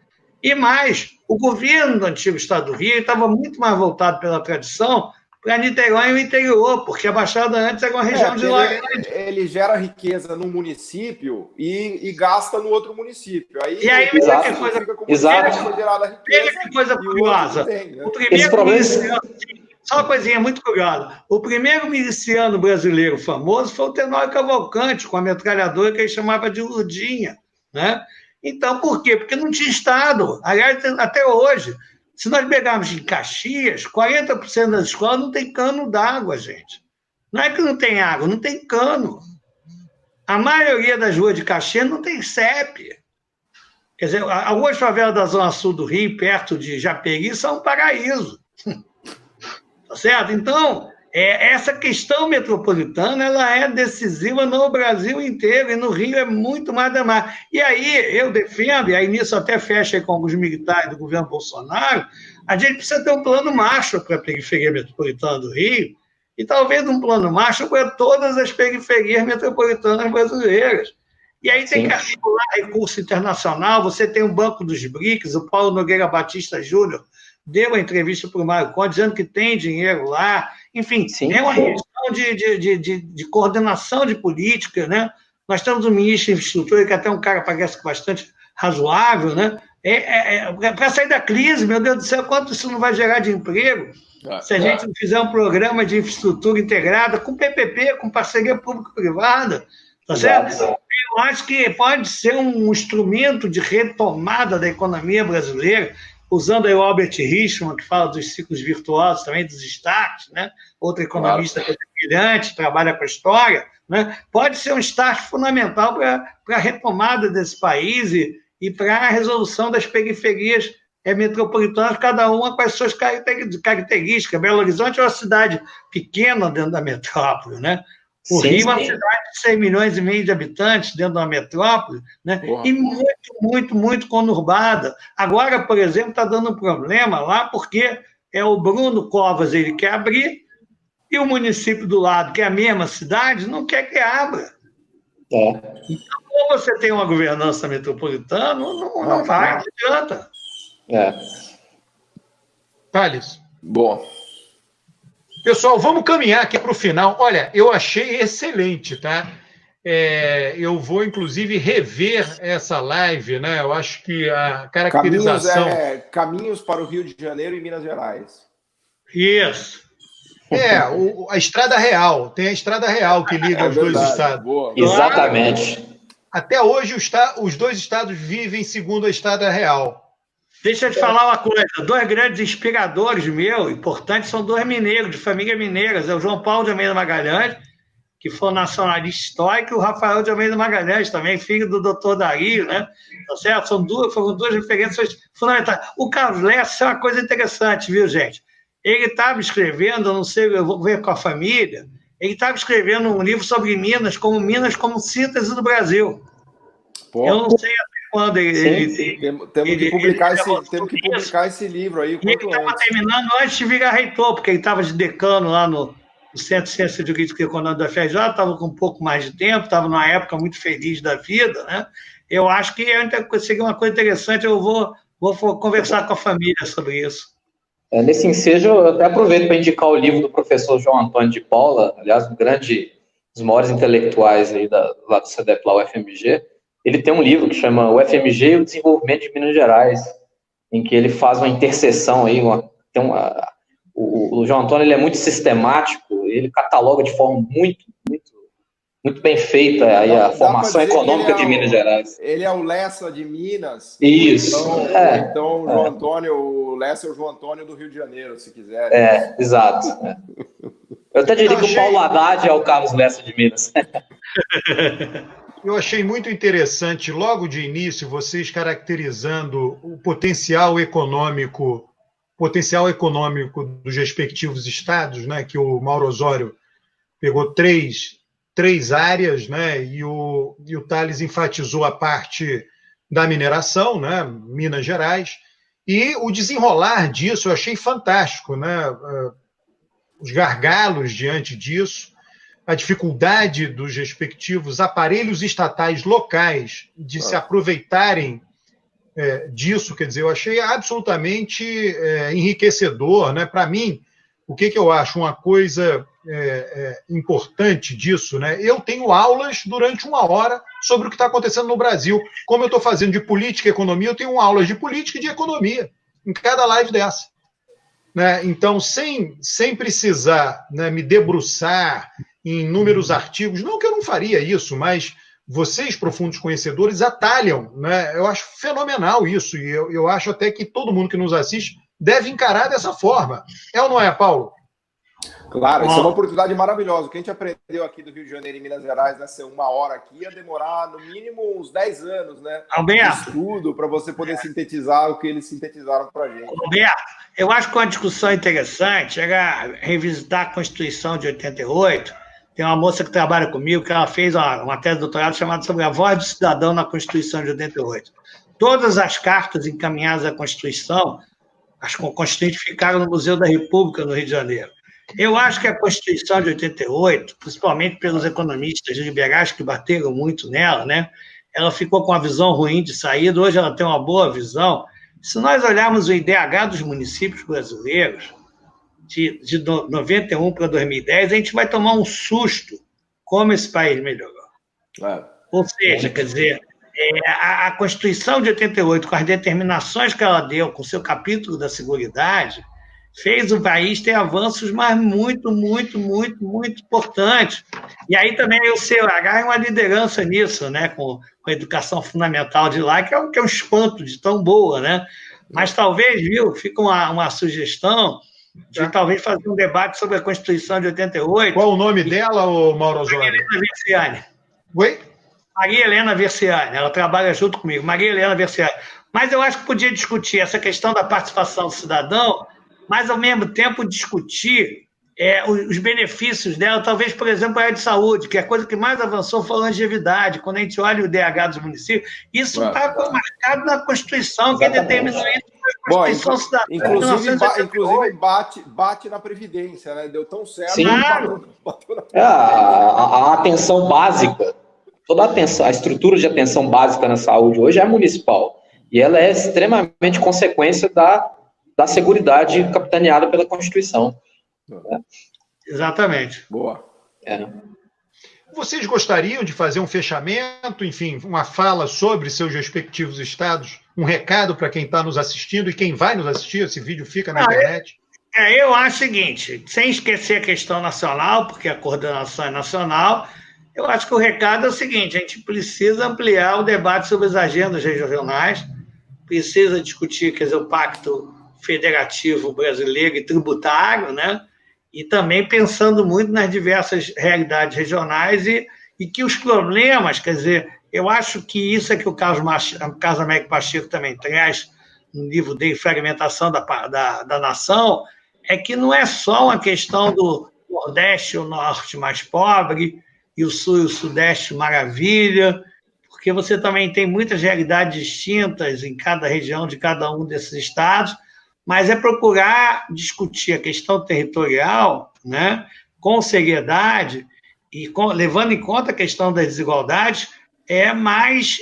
E mais, o governo do antigo Estado do Rio estava muito mais voltado pela tradição para Niterói e o interior, porque a Baixada antes era uma região de laranja. Ele gera riqueza no município e gasta no outro município. E aí, veja que coisa curiosa. O primeiro miliciano, só uma coisinha muito curiosa. O primeiro miliciano brasileiro famoso foi o Tenório Cavalcante, com a metralhadora que ele chamava de Lurdinha, né? Então, por quê? Porque não tinha Estado. Aliás, até hoje, se nós pegarmos em Caxias, 40% das escolas não tem cano d'água, gente. Não é que não tem água, não tem cano. A maioria das ruas de Caxias não tem CEP. Quer dizer, algumas favelas da Zona Sul do Rio, perto de Japeri, são um paraíso. Tá certo? Então, essa questão metropolitana ela é decisiva no Brasil inteiro, e no Rio é muito mais demais. E aí eu defendo, e aí nisso até fecha com alguns militares do governo Bolsonaro, a gente precisa ter um plano Marshall para a periferia metropolitana do Rio, e talvez um plano Marshall para todas as periferias metropolitanas brasileiras. E aí tem que articular recurso internacional, você tem o Banco dos BRICS, o Paulo Nogueira Batista Júnior deu uma entrevista para o Mário Conde dizendo que tem dinheiro lá. Enfim, é uma questão de coordenação de política, né? Nós temos um ministro de infraestrutura, que até um cara parece bastante razoável, né? Para sair da crise, meu Deus do céu, quanto isso não vai gerar de emprego? Se a gente não fizer um programa de infraestrutura integrada, com PPP, com parceria público-privada, tá certo? Eu acho que pode ser um instrumento de retomada da economia brasileira, usando aí o Albert Hirschman, que fala dos ciclos virtuosos também, dos starts, né? Outro economista que é brilhante, trabalha com a história, né? Pode ser um start fundamental para a retomada desse país e para a resolução das periferias metropolitanas, cada uma com as suas características. Belo Horizonte é uma cidade pequena dentro da metrópole, né? O Rio é uma cidade de 6,5 milhões de habitantes dentro da metrópole, né? E muito, muito, muito conurbada. Agora, por exemplo, está dando um problema lá, porque o Bruno Covas ele quer abrir, e o município do lado, que é a mesma cidade, não quer que abra. Então, ou você tem uma governança metropolitana, não vai, não adianta. Thales. Bom. Pessoal, vamos caminhar aqui para o final. Olha, eu achei excelente, tá? Eu vou, inclusive, rever essa live, né? Eu acho que a caracterização... Caminhos para o Rio de Janeiro e Minas Gerais. Isso. A Estrada Real. Tem a Estrada Real que liga os dois estados. Boa. Exatamente. Até hoje, os dois estados vivem segundo a Estrada Real. Deixa eu te falar uma coisa. 2 grandes inspiradores meus, importantes, são 2 mineiros, de família mineiras. É o João Paulo de Almeida Magalhães, que foi um nacionalista histórico, e o Rafael de Almeida Magalhães, também filho do doutor Dario, né? Tá certo? Foram 2 referências fundamentais. O Carlos Lessa é uma coisa interessante, viu, gente? Ele estava escrevendo, não sei, eu vou ver com a família, ele estava escrevendo um livro sobre Minas como síntese do Brasil. Pô. Eu não sei até quando temos que publicar esse livro aí. E ele estava terminando antes de virar reitor, porque ele estava de decano lá no Centro de Ciência Jurídica e Econômica da FRJ, estava com um pouco mais de tempo, estava numa época muito feliz da vida, né? Eu acho que seria uma coisa interessante, eu vou conversar com a família sobre isso. Nesse ensejo, eu até aproveito para indicar o livro do professor João Antônio de Paula, aliás, um dos maiores intelectuais aí lá do CDEPLA, o UFMG. Ele tem um livro que chama O FMG e o Desenvolvimento de Minas Gerais, em que ele faz uma interseção aí, o João Antônio ele é muito sistemático, ele cataloga de forma muito bem feita aí a formação econômica de Minas Gerais. Ele é o Lessa de Minas. Isso. Então o João Antônio, o Lessa é o João Antônio do Rio de Janeiro, se quiser. Exato. Eu até diria que o Paulo Haddad é o Carlos Lessa de Minas. Eu achei muito interessante, logo de início, vocês caracterizando o potencial econômico dos respectivos estados, né, que o Mauro Osório pegou três áreas, né, e o Tales enfatizou a parte da mineração, né, Minas Gerais, e o desenrolar disso eu achei fantástico, né, os gargalos diante disso, a dificuldade dos respectivos aparelhos estatais locais de se aproveitarem disso, quer dizer, eu achei absolutamente enriquecedor, né? Para mim, o que eu acho uma coisa importante disso, né? Eu tenho aulas durante 1 hora sobre o que está acontecendo no Brasil. Como eu estou fazendo de política e economia, eu tenho aulas de política e de economia em cada live dessa. Né? Então, sem precisar, né, me debruçar em inúmeros artigos, não que eu não faria isso, mas vocês, profundos conhecedores, atalham, né? Eu acho fenomenal isso, e eu acho até que todo mundo que nos assiste deve encarar dessa forma. É ou não é, Paulo? Claro, isso é uma oportunidade maravilhosa. O que a gente aprendeu aqui do Rio de Janeiro e Minas Gerais nessa 1 hora aqui ia demorar no mínimo uns 10 anos, né? Alberto, estudo para você poder sintetizar o que eles sintetizaram para a gente. Alberto, eu acho que uma discussão interessante era revisitar a Constituição de 88. Tem uma moça que trabalha comigo que ela fez uma tese de doutorado chamada sobre a voz do cidadão na Constituição de 88. Todas as cartas encaminhadas à Constituição, as constituintes ficaram no Museu da República, no Rio de Janeiro. Eu acho que a Constituição de 88, principalmente pelos economistas liberais que bateram muito nela, né, ela ficou com uma visão ruim de saída, hoje ela tem uma boa visão. Se nós olharmos o IDH dos municípios brasileiros, de 91 para 2010, a gente vai tomar um susto como esse país melhorou. Ou seja, quer dizer, a Constituição de 88, com as determinações que ela deu, com o seu capítulo da Seguridade, fez o país ter avanços, mas muito importantes. E aí também o CEH é uma liderança nisso, né? Com a educação fundamental de lá, que é um espanto de tão boa, né? Mas talvez, fica uma sugestão de talvez fazer um debate sobre a Constituição de 88. Qual o nome dela, Mauro Osório? Maria Helena Versiani. Oi? Maria Helena Versiani, ela trabalha junto comigo, Maria Helena Versiani. Mas eu acho que podia discutir essa questão da participação do cidadão, mas, ao mesmo tempo, discutir os benefícios dela, talvez, por exemplo, a área de saúde, que é a coisa que mais avançou foi a longevidade. Quando a gente olha o DH dos municípios, isso está marcado na Constituição, que determina isso. Inclusive bate na Previdência, né? Deu tão certo. Sim. Claro. A atenção básica, toda a estrutura de atenção básica na saúde hoje é municipal. E ela é extremamente consequência da seguridade capitaneada pela Constituição. Exatamente. Boa. Vocês gostariam de fazer um fechamento, enfim, uma fala sobre seus respectivos estados, um recado para quem está nos assistindo e quem vai nos assistir? Esse vídeo fica na internet. Eu acho o seguinte, sem esquecer a questão nacional, porque a coordenação é nacional, eu acho que o recado é o seguinte, a gente precisa ampliar o debate sobre as agendas regionais, precisa discutir, quer dizer, o Pacto Federativo Brasileiro e tributário, né? E também pensando muito nas diversas realidades regionais e que os problemas, quer dizer, eu acho que isso é que o Carlos Américo Pacheco também traz no livro dele, Fragmentação da Nação, é que não é só uma questão do Nordeste e o Norte mais pobre, e o Sul e o Sudeste maravilha, porque você também tem muitas realidades distintas em cada região de cada um desses estados, mas é procurar discutir a questão territorial, né, com seriedade e levando em conta a questão das desigualdades, mas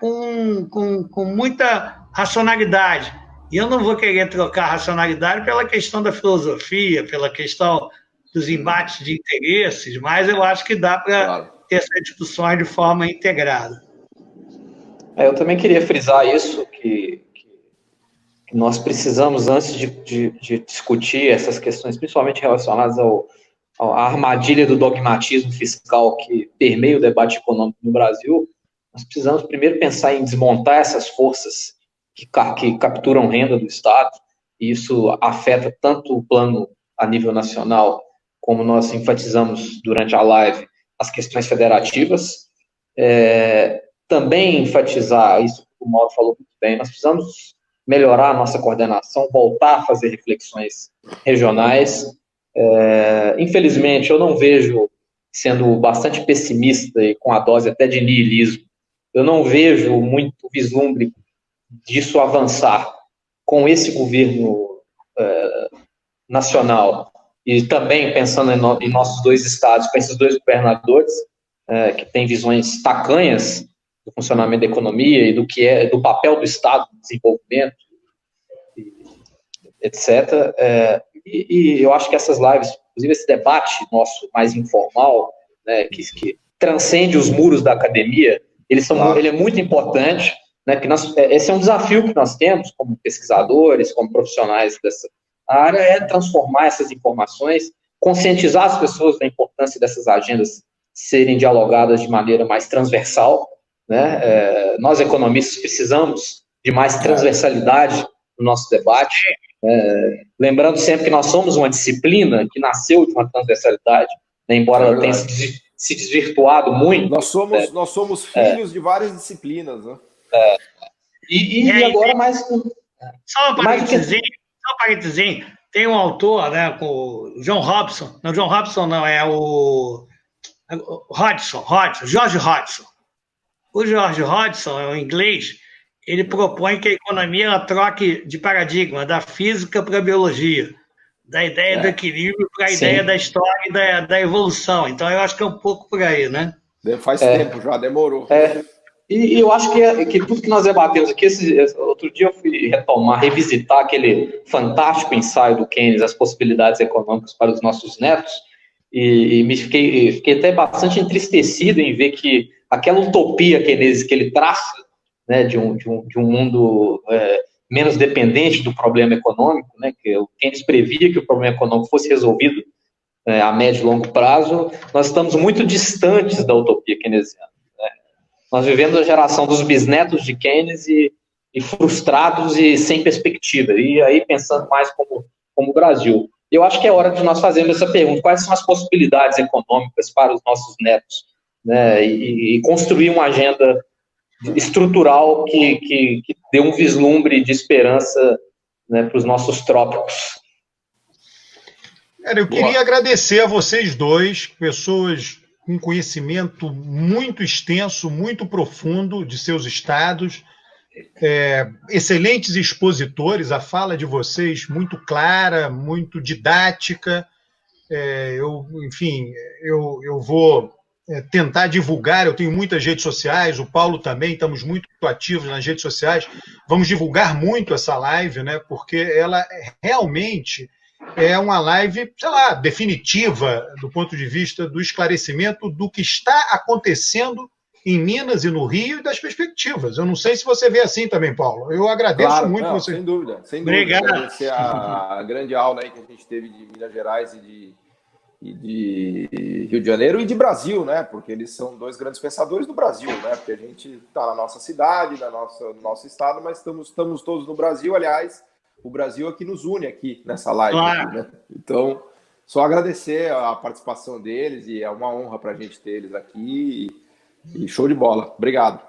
com muita racionalidade. E eu não vou querer trocar a racionalidade pela questão da filosofia, pela questão dos embates de interesses, mas eu acho que dá para ter essas discussões de forma integrada. Eu também queria frisar isso, que nós precisamos, antes de discutir essas questões, principalmente relacionadas à armadilha do dogmatismo fiscal que permeia o debate econômico no Brasil, nós precisamos primeiro pensar em desmontar essas forças que capturam renda do Estado, e isso afeta tanto o plano a nível nacional, como nós enfatizamos durante a live, as questões federativas. Também enfatizar isso que o Mauro falou muito bem, nós precisamos melhorar a nossa coordenação, voltar a fazer reflexões regionais. Infelizmente, eu não vejo, sendo bastante pessimista e com a dose até de niilismo, eu não vejo muito vislumbre disso avançar com esse governo nacional, e também pensando em nossos dois estados, com esses dois governadores, que têm visões tacanhas do funcionamento da economia e do papel do Estado no desenvolvimento, etc. E eu acho que essas lives, inclusive esse debate nosso mais informal, né, que transcende os muros da academia, ele é muito importante, né, que esse é um desafio que nós temos como pesquisadores, como profissionais dessa área, é transformar essas informações, conscientizar as pessoas da importância dessas agendas serem dialogadas de maneira mais transversal, né? Nós, economistas, precisamos de mais transversalidade no nosso debate, lembrando sempre que nós somos uma disciplina que nasceu de uma transversalidade, né, embora ela tenha se desvirtuado muito. Nós somos filhos de várias disciplinas, né? E agora mais... Só um parentezinho, tem um autor, né, o John Hobson, não, John Hobson não, é o George Hodgson. O George Hodgson, é um inglês, ele propõe que a economia ela troque de paradigma, da física para a biologia, da ideia do equilíbrio para a ideia da história e da evolução. Então, eu acho que é um pouco por aí, né? Faz tempo já, demorou. E eu acho que tudo que nós debatemos aqui, outro dia eu fui revisitar aquele fantástico ensaio do Keynes, As Possibilidades Econômicas para os Nossos Netos, e fiquei até bastante entristecido em ver que aquela utopia que ele traça, né, de um mundo menos dependente do problema econômico, né, que o Keynes previa que o problema econômico fosse resolvido a médio e longo prazo, nós estamos muito distantes da utopia keynesiana. Né? Nós vivemos a geração dos bisnetos de Keynes e frustrados e sem perspectiva, e aí pensando mais como o Brasil. Eu acho que é hora de nós fazermos essa pergunta: quais são as possibilidades econômicas para os nossos netos, né, e construir uma agenda estrutural que dê um vislumbre de esperança, né, para os nossos trópicos. Eu queria agradecer a vocês dois, pessoas com conhecimento muito extenso, muito profundo de seus estados, excelentes expositores, a fala de vocês muito clara, muito didática. Eu vou tentar divulgar, eu tenho muitas redes sociais, o Paulo também, estamos muito ativos nas redes sociais, vamos divulgar muito essa live, né, porque ela realmente é uma live, sei lá, definitiva do ponto de vista do esclarecimento do que está acontecendo em Minas e no Rio e das perspectivas. Eu não sei se você vê assim também, Paulo. Eu agradeço muito você. Sem dúvida. Obrigado. Agradecer a grande aula aí que a gente teve de Minas Gerais de Rio de Janeiro e de Brasil, né? Porque eles são dois grandes pensadores do Brasil, né? Porque a gente está na nossa cidade, no nosso estado, mas estamos todos no Brasil. Aliás, o Brasil é que nos une aqui nessa live. Claro. Aqui, né? Então, só agradecer a participação deles e é uma honra para a gente ter eles aqui. E show de bola. Obrigado.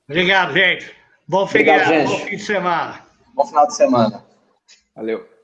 Obrigado, gente. Bom Obrigado, feriado, gente. bom fim de semana. Bom final de semana. Valeu.